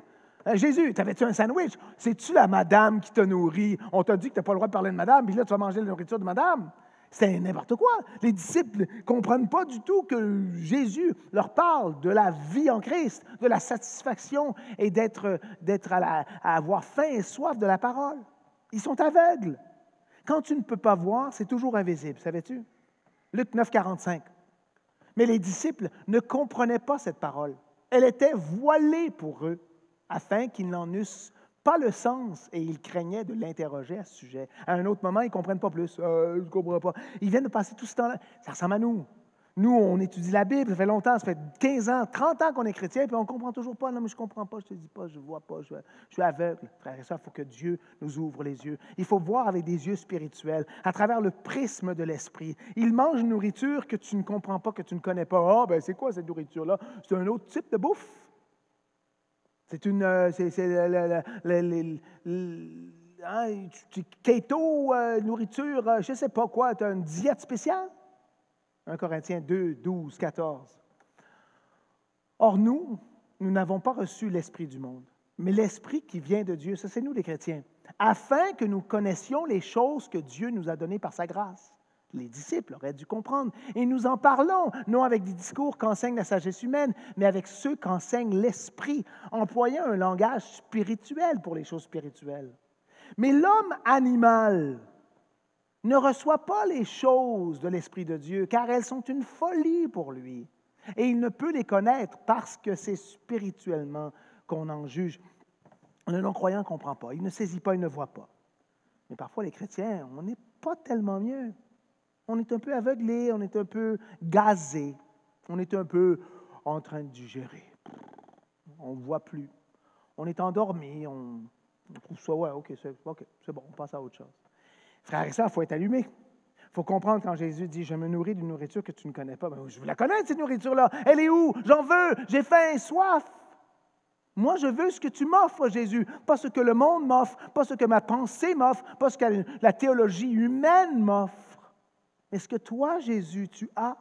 Jésus, t'avais-tu un sandwich? C'est-tu la madame qui t'a nourri? On t'a dit que tu n'as pas le droit de parler de madame, puis là, tu vas manger la nourriture de madame. C'est n'importe quoi. Les disciples ne comprennent pas du tout que Jésus leur parle de la vie en Christ, de la satisfaction et d'être à avoir faim et soif de la parole. Ils sont aveugles. Quand tu ne peux pas voir, c'est toujours invisible, savais-tu? Luc 9, 45. Mais les disciples ne comprenaient pas cette parole. Elle était voilée pour eux, afin qu'ils n'en eussent pas le sens, et ils craignaient de l'interroger à ce sujet. À un autre moment, ils ne comprennent pas plus. Je ne comprends pas. Ils viennent de passer tout ce temps-là. Ça ressemble à nous. Nous, on étudie la Bible, ça fait longtemps, ça fait 15 ans, 30 ans qu'on est chrétien, puis on ne comprend toujours pas. Non, mais je ne comprends pas, je ne te dis pas, je ne vois pas, je suis aveugle. Frères et sœurs, il faut que Dieu nous ouvre les yeux. Il faut voir avec des yeux spirituels, à travers le prisme de l'esprit. Ils mangent une nourriture que tu ne comprends pas, que tu ne connais pas. Ah, ben c'est quoi cette nourriture-là? C'est un autre type de bouffe. C'est une... keto, nourriture, je ne sais pas quoi, tu as une diète spéciale? 1 Corinthiens 2, 12, 14. Or, nous n'avons pas reçu l'esprit du monde, mais l'esprit qui vient de Dieu, ça c'est nous les chrétiens, afin que nous connaissions les choses que Dieu nous a données par sa grâce. Les disciples auraient dû comprendre. Et nous en parlons, non avec des discours qu'enseigne la sagesse humaine, mais avec ceux qu'enseigne l'esprit, employant un langage spirituel pour les choses spirituelles. Mais l'homme animal ne reçoit pas les choses de l'Esprit de Dieu, car elles sont une folie pour lui. Et il ne peut les connaître parce que c'est spirituellement qu'on en juge. Le non-croyant ne comprend pas, il ne saisit pas, il ne voit pas. Mais parfois, les chrétiens, on n'est pas tellement mieux. On est un peu aveuglés, on est un peu gazés, on est un peu en train de digérer. On ne voit plus. On est endormi, on trouve ça, ouais, OK, c'est bon, on passe à autre chose. Frères et sœurs, il faut être allumé. Il faut comprendre quand Jésus dit « Je me nourris d'une nourriture que tu ne connais pas. » Je veux la connaître, cette nourriture-là. Elle est où? J'en veux. J'ai faim et soif. Moi, je veux ce que tu m'offres, Jésus. Pas ce que le monde m'offre, pas ce que ma pensée m'offre, pas ce que la théologie humaine m'offre. Mais ce que toi, Jésus, tu as.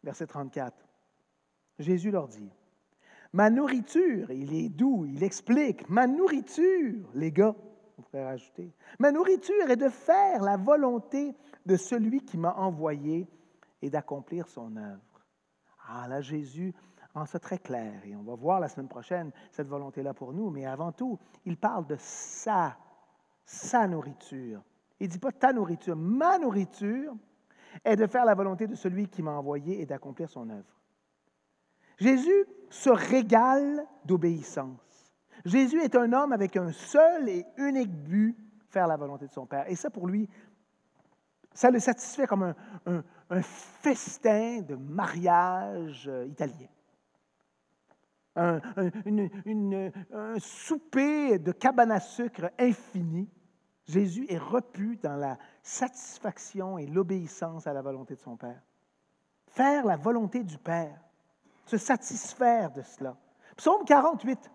Verset 34. Jésus leur dit « Ma nourriture, il est doux, il explique, ma nourriture, les gars, on pourrait rajouter. Ma nourriture est de faire la volonté de celui qui m'a envoyé et d'accomplir son œuvre. » Ah, là, Jésus rend ça très clair. Et on va voir la semaine prochaine cette volonté-là pour nous. Mais avant tout, il parle de sa nourriture. Il ne dit pas ta nourriture. Ma nourriture est de faire la volonté de celui qui m'a envoyé et d'accomplir son œuvre. Jésus se régale d'obéissance. Jésus est un homme avec un seul et unique but, faire la volonté de son Père. Et ça, pour lui, ça le satisfait comme un festin de mariage italien. Un souper de cabane à sucre infini. Jésus est repu dans la satisfaction et l'obéissance à la volonté de son Père. Faire la volonté du Père, se satisfaire de cela. Psaume 48.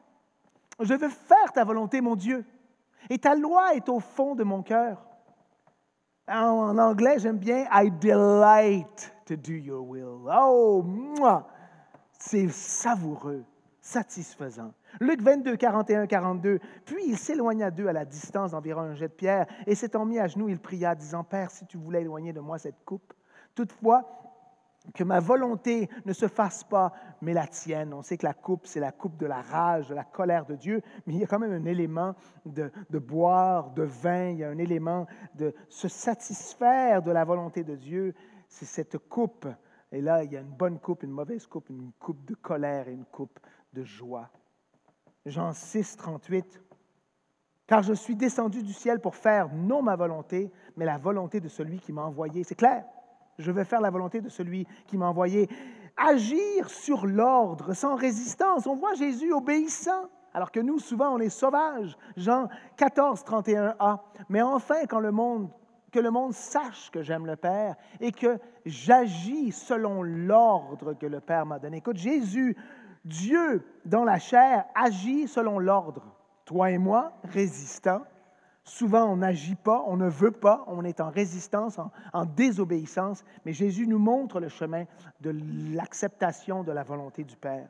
Je veux faire ta volonté, mon Dieu, et ta loi est au fond de mon cœur. En anglais, j'aime bien « I delight to do your will ». Oh, moi! C'est savoureux, satisfaisant. Luc 22, 41, 42. Puis il s'éloigna d'eux à la distance d'environ un jet de pierre, et s'étant mis à genoux, il pria, disant, « Père, si tu voulais éloigner de moi cette coupe, toutefois, que ma volonté ne se fasse pas, mais la tienne. » On sait que la coupe, c'est la coupe de la rage, de la colère de Dieu, mais il y a quand même un élément de boire, de vin, il y a un élément de se satisfaire de la volonté de Dieu. C'est cette coupe. Et là, il y a une bonne coupe, une mauvaise coupe, une coupe de colère et une coupe de joie. Jean 6, 38. « Car je suis descendu du ciel pour faire non ma volonté, mais la volonté de celui qui m'a envoyé. » C'est clair. Je vais faire la volonté de celui qui m'a envoyé. Agir sur l'ordre, sans résistance. On voit Jésus obéissant, alors que nous, souvent, on est sauvages. Jean 14, 31a. « Mais enfin, que le monde sache que j'aime le Père et que j'agis selon l'ordre que le Père m'a donné. » Écoute, Jésus, Dieu dans la chair, agit selon l'ordre. Toi et moi, résistants. Souvent, on n'agit pas, on ne veut pas, on est en résistance, en désobéissance, mais Jésus nous montre le chemin de l'acceptation de la volonté du Père.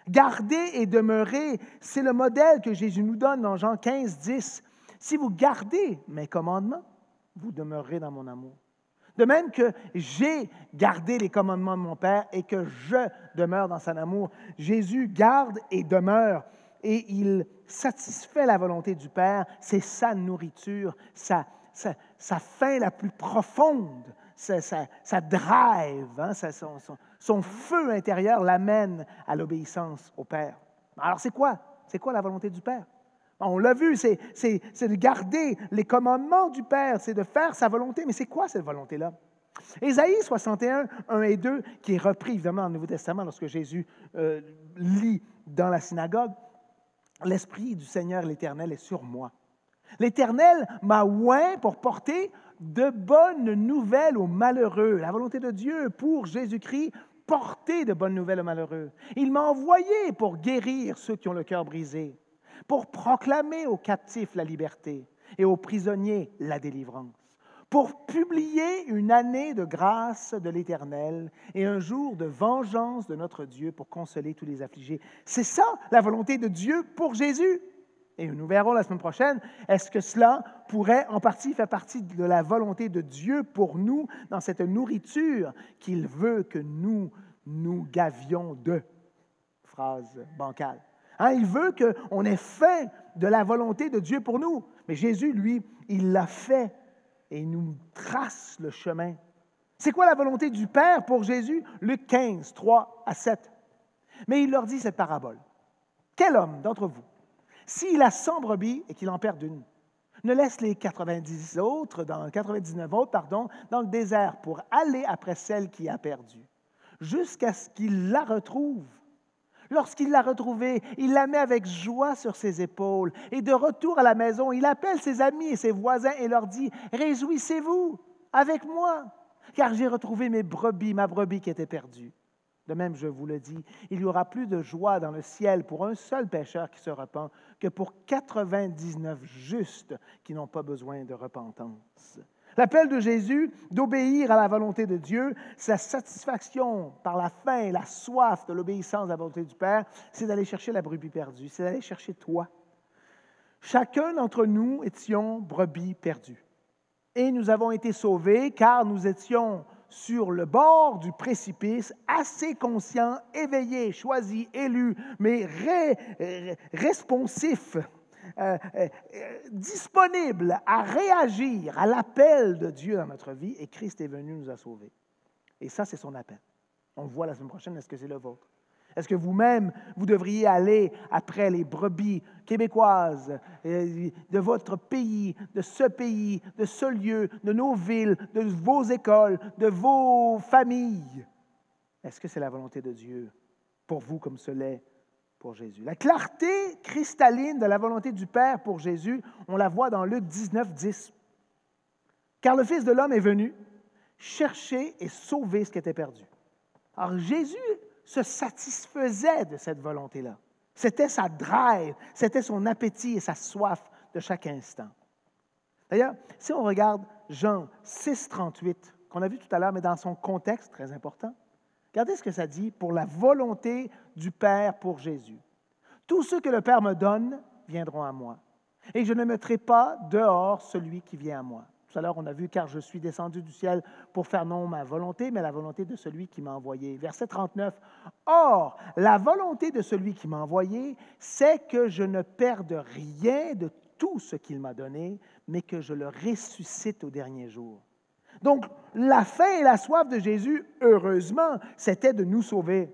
Garder et demeurer, c'est le modèle que Jésus nous donne dans Jean 15, 10. « Si vous gardez mes commandements, vous demeurerez dans mon amour. De même que j'ai gardé les commandements de mon Père et que je demeure dans son amour. » Jésus garde et demeure. Et il satisfait la volonté du Père, c'est sa nourriture, sa faim la plus profonde, sa drive, hein, son feu intérieur l'amène à l'obéissance au Père. Alors c'est quoi? C'est quoi la volonté du Père? On l'a vu, c'est de garder les commandements du Père, c'est de faire sa volonté. Mais c'est quoi cette volonté-là? Ésaïe 61, 1 et 2, qui est repris évidemment dans le Nouveau Testament lorsque Jésus lit dans la synagogue, « L'Esprit du Seigneur l'Éternel est sur moi. L'Éternel m'a oint pour porter de bonnes nouvelles aux malheureux. » La volonté de Dieu pour Jésus-Christ, porter de bonnes nouvelles aux malheureux. Il m'a envoyé pour guérir ceux qui ont le cœur brisé, pour proclamer aux captifs la liberté et aux prisonniers la délivrance, pour publier une année de grâce de l'Éternel et un jour de vengeance de notre Dieu pour consoler tous les affligés. C'est ça la volonté de Dieu pour Jésus. Et nous verrons la semaine prochaine, est-ce que cela pourrait en partie faire partie de la volonté de Dieu pour nous dans cette nourriture qu'il veut que nous gavions de. Phrase bancale. Hein, il veut qu'on ait faim de la volonté de Dieu pour nous. Mais Jésus, lui, il l'a fait. Et il nous trace le chemin. C'est quoi la volonté du Père pour Jésus? Luc 15, 3 à 7. Mais il leur dit cette parabole. Quel homme d'entre vous, s'il a 100 brebis et qu'il en perd une, ne laisse les 99 autres dans le désert pour aller après celle qui a perdu, jusqu'à ce qu'il la retrouve. Lorsqu'il l'a retrouvée, il la met avec joie sur ses épaules. Et de retour à la maison, il appelle ses amis et ses voisins et leur dit, « Réjouissez-vous avec moi, car j'ai retrouvé ma brebis qui était perdue. » De même, je vous le dis, il y aura plus de joie dans le ciel pour un seul pécheur qui se repent que pour 99 justes qui n'ont pas besoin de repentance. L'appel de Jésus d'obéir à la volonté de Dieu, sa satisfaction par la faim, la soif de l'obéissance à la volonté du Père, c'est d'aller chercher la brebis perdue, c'est d'aller chercher toi. Chacun d'entre nous étions brebis perdues. Et nous avons été sauvés car nous étions sur le bord du précipice, assez conscients, éveillés, choisis, élus, mais responsifs, disponible à réagir à l'appel de Dieu dans notre vie, et Christ est venu nous a sauvés. Et ça, c'est son appel. On voit la semaine prochaine, est-ce que c'est le vôtre? Est-ce que vous-même, vous devriez aller après les brebis québécoises de votre pays, de ce lieu, de nos villes, de vos écoles, de vos familles? Est-ce que c'est la volonté de Dieu pour vous comme ce l'est pour Jésus? La clarté cristalline de la volonté du Père pour Jésus, on la voit dans Luc 19, 10. « Car le Fils de l'homme est venu chercher et sauver ce qui était perdu. » Alors Jésus se satisfaisait de cette volonté-là. C'était sa drive, c'était son appétit et sa soif de chaque instant. D'ailleurs, si on regarde Jean 6, 38, qu'on a vu tout à l'heure, mais dans son contexte très important, Regardez ce que ça dit, pour la volonté du Père pour Jésus. Tous ceux que le Père me donne viendront à moi, et je ne mettrai pas dehors celui qui vient à moi. Tout à l'heure, on a vu, car je suis descendu du ciel pour faire non ma volonté, mais la volonté de celui qui m'a envoyé. Verset 39. Or, la volonté de celui qui m'a envoyé, c'est que je ne perde rien de tout ce qu'il m'a donné, mais que je le ressuscite au dernier jour. Donc, la faim et la soif de Jésus, heureusement, c'était de nous sauver,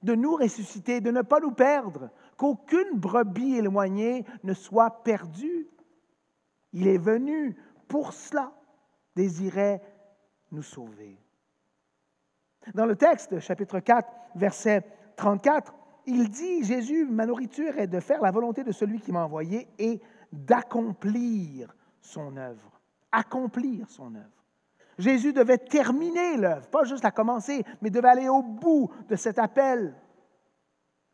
de nous ressusciter, de ne pas nous perdre, qu'aucune brebis éloignée ne soit perdue. Il est venu pour cela, désirait nous sauver. Dans le texte, chapitre 4, verset 34, il dit, Jésus, ma nourriture est de faire la volonté de celui qui m'a envoyé et d'accomplir son œuvre. Accomplir son œuvre. Jésus devait terminer l'œuvre, pas juste la commencer, mais devait aller au bout de cet appel.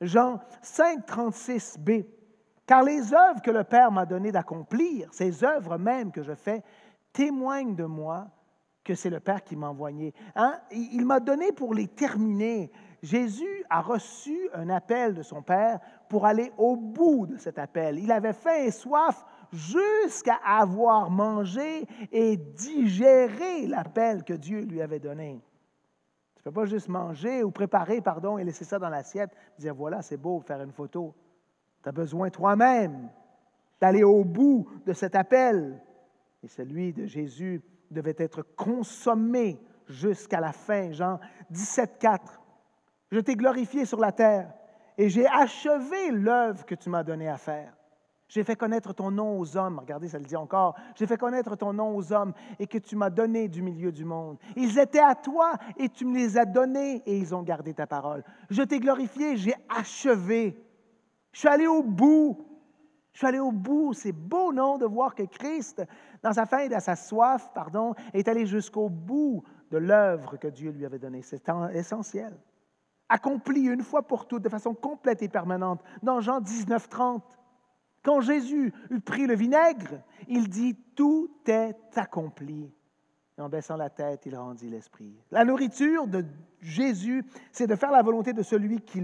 Jean 5, 36b. Car les œuvres que le Père m'a donné d'accomplir, ces œuvres même que je fais, témoignent de moi que c'est le Père qui m'a envoyé. Il m'a donné pour les terminer. Jésus a reçu un appel de son Père pour aller au bout de cet appel. Il avait faim et soif jusqu'à avoir mangé et digéré l'appel que Dieu lui avait donné. Tu ne peux pas juste manger ou préparer, et laisser ça dans l'assiette, dire voilà, c'est beau, faire une photo. Tu as besoin toi-même d'aller au bout de cet appel. Et celui de Jésus devait être consommé jusqu'à la fin. Jean 17, 4. Je t'ai glorifié sur la terre et j'ai achevé l'œuvre que tu m'as donnée à faire. J'ai fait connaître ton nom aux hommes. Regardez, ça le dit encore. J'ai fait connaître ton nom aux hommes et que tu m'as donné du milieu du monde. Ils étaient à toi et tu me les as donnés et ils ont gardé ta parole. Je t'ai glorifié, j'ai achevé. Je suis allé au bout. Je suis allé au bout. C'est beau, non, de voir que Christ, dans sa faim et dans sa soif, est allé jusqu'au bout de l'œuvre que Dieu lui avait donnée. C'est essentiel. Accompli une fois pour toutes, de façon complète et permanente. Dans Jean 19, 30, quand Jésus eut pris le vinaigre, il dit « Tout est accompli ». Et en baissant la tête, il rendit l'esprit. La nourriture de Jésus, c'est de faire la volonté de celui qui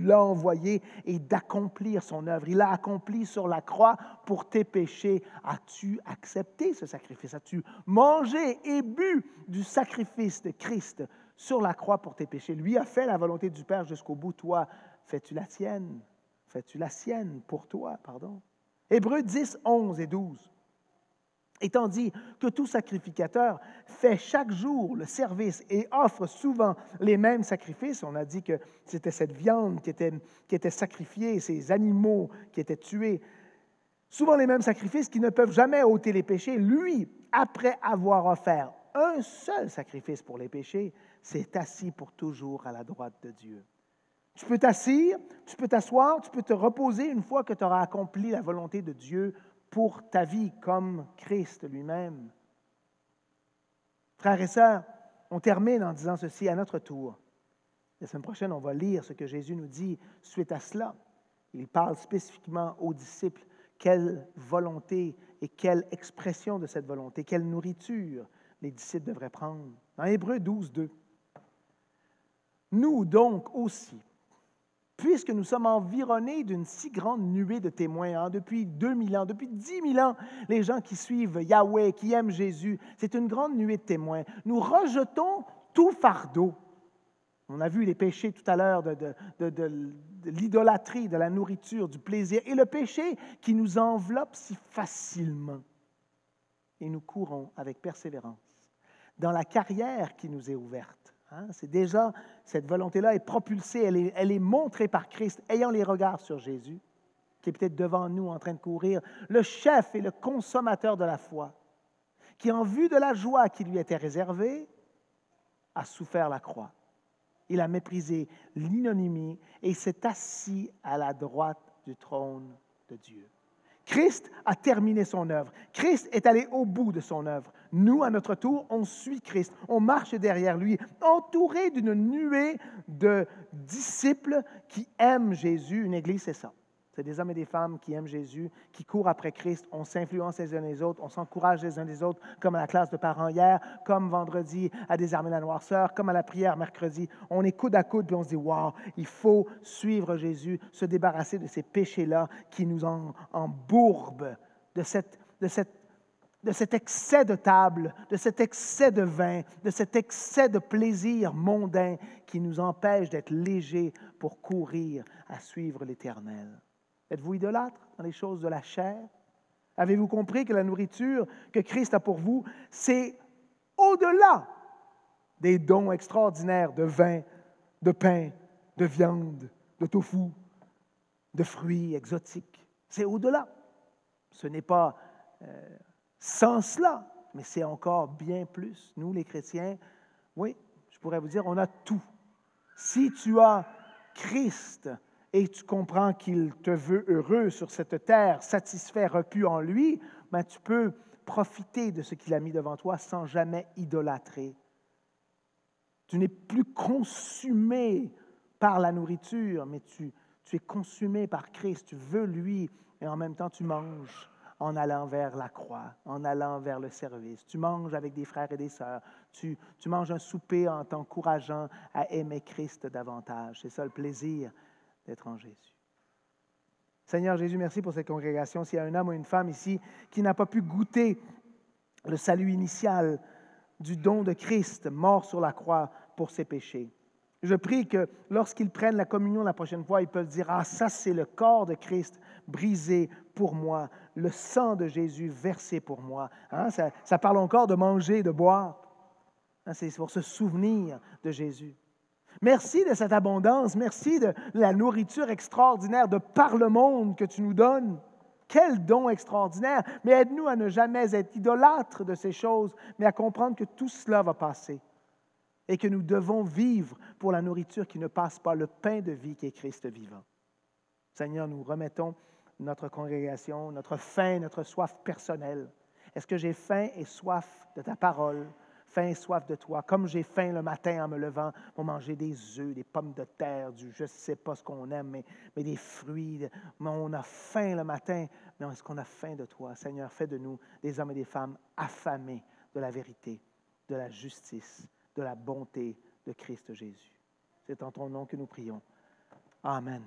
l'a envoyé et d'accomplir son œuvre. Il l'a accompli sur la croix pour tes péchés. As-tu accepté ce sacrifice? As-tu mangé et bu du sacrifice de Christ sur la croix pour tes péchés? Lui a fait la volonté du Père jusqu'au bout. Toi, fais-tu la tienne? Fais-tu la sienne pour toi, Hébreux 10, 11 et 12. Étant dit que tout sacrificateur fait chaque jour le service et offre souvent les mêmes sacrifices, on a dit que c'était cette viande qui était sacrifiée, ces animaux qui étaient tués, souvent les mêmes sacrifices qui ne peuvent jamais ôter les péchés. Lui, après avoir offert un seul sacrifice pour les péchés, s'est assis pour toujours à la droite de Dieu. Tu peux t'asseoir, tu peux te reposer une fois que tu auras accompli la volonté de Dieu pour ta vie, comme Christ lui-même. Frères et sœurs, on termine en disant ceci à notre tour. La semaine prochaine, on va lire ce que Jésus nous dit suite à cela. Il parle spécifiquement aux disciples quelle volonté et quelle expression de cette volonté, quelle nourriture les disciples devraient prendre. Dans Hébreux 12, 2. Nous donc aussi, puisque nous sommes environnés d'une si grande nuée de témoins, depuis 2000 ans, depuis 10 000 ans, les gens qui suivent Yahweh, qui aiment Jésus, c'est une grande nuée de témoins. Nous rejetons tout fardeau. On a vu les péchés tout à l'heure de l'idolâtrie, de la nourriture, du plaisir, et le péché qui nous enveloppe si facilement. Et nous courons avec persévérance dans la carrière qui nous est ouverte. C'est déjà, cette volonté-là est propulsée, elle est montrée par Christ, ayant les regards sur Jésus, qui est peut-être devant nous en train de courir, le chef et le consommateur de la foi, qui en vue de la joie qui lui était réservée, a souffert la croix. Il a méprisé l'ignominie et s'est assis à la droite du trône de Dieu. Christ a terminé son œuvre. Christ est allé au bout de son œuvre. Nous, à notre tour, on suit Christ. On marche derrière lui, entouré d'une nuée de disciples qui aiment Jésus. Une église, c'est ça. C'est des hommes et des femmes qui aiment Jésus, qui courent après Christ. On s'influence les uns les autres, on s'encourage les uns les autres, comme à la classe de parents hier, comme vendredi à Désarmer la noirceur, comme à la prière mercredi. On est coude à coude, puis on se dit, wow, il faut suivre Jésus, se débarrasser de ces péchés-là qui nous embourbent, de cet excès de table, de cet excès de vin, de cet excès de plaisir mondain qui nous empêche d'être légers pour courir à suivre l'Éternel. Êtes-vous idolâtre dans les choses de la chair? Avez-vous compris que la nourriture que Christ a pour vous, c'est au-delà des dons extraordinaires de vin, de pain, de viande, de tofu, de fruits exotiques? C'est au-delà. Ce n'est pas sans cela, mais c'est encore bien plus. Nous, les chrétiens, oui, je pourrais vous dire, on a tout. Si tu as Christ et tu comprends qu'il te veut heureux sur cette terre, satisfait, repu en lui, ben tu peux profiter de ce qu'il a mis devant toi sans jamais idolâtrer. Tu n'es plus consumé par la nourriture, mais tu es consumé par Christ. Tu veux lui et en même temps tu manges en allant vers la croix, en allant vers le service. Tu manges avec des frères et des sœurs. Tu manges un souper en t'encourageant à aimer Christ davantage. C'est ça le plaisir d'être en Jésus. Seigneur Jésus, merci pour cette congrégation. S'il y a un homme ou une femme ici qui n'a pas pu goûter le salut initial du don de Christ, mort sur la croix pour ses péchés, je prie que lorsqu'ils prennent la communion la prochaine fois, ils peuvent dire, « Ah, ça c'est le corps de Christ brisé pour moi, le sang de Jésus versé pour moi. » Hein? Ça parle encore de manger et de boire. Hein? C'est pour se souvenir de Jésus. Merci de cette abondance, merci de la nourriture extraordinaire de par le monde que tu nous donnes. Quel don extraordinaire! Mais aide-nous à ne jamais être idolâtres de ces choses, mais à comprendre que tout cela va passer et que nous devons vivre pour la nourriture qui ne passe pas, le pain de vie qui est Christ vivant. Seigneur, nous remettons notre congrégation, notre faim, notre soif personnelle. Est-ce que j'ai faim et soif de ta parole? Faim et soif de toi, comme j'ai faim le matin en me levant pour manger des œufs, des pommes de terre, je ne sais pas ce qu'on aime, mais des fruits. Mais on a faim le matin, mais est-ce qu'on a faim de toi? Seigneur, fais de nous des hommes et des femmes affamés de la vérité, de la justice, de la bonté de Christ Jésus. C'est en ton nom que nous prions. Amen.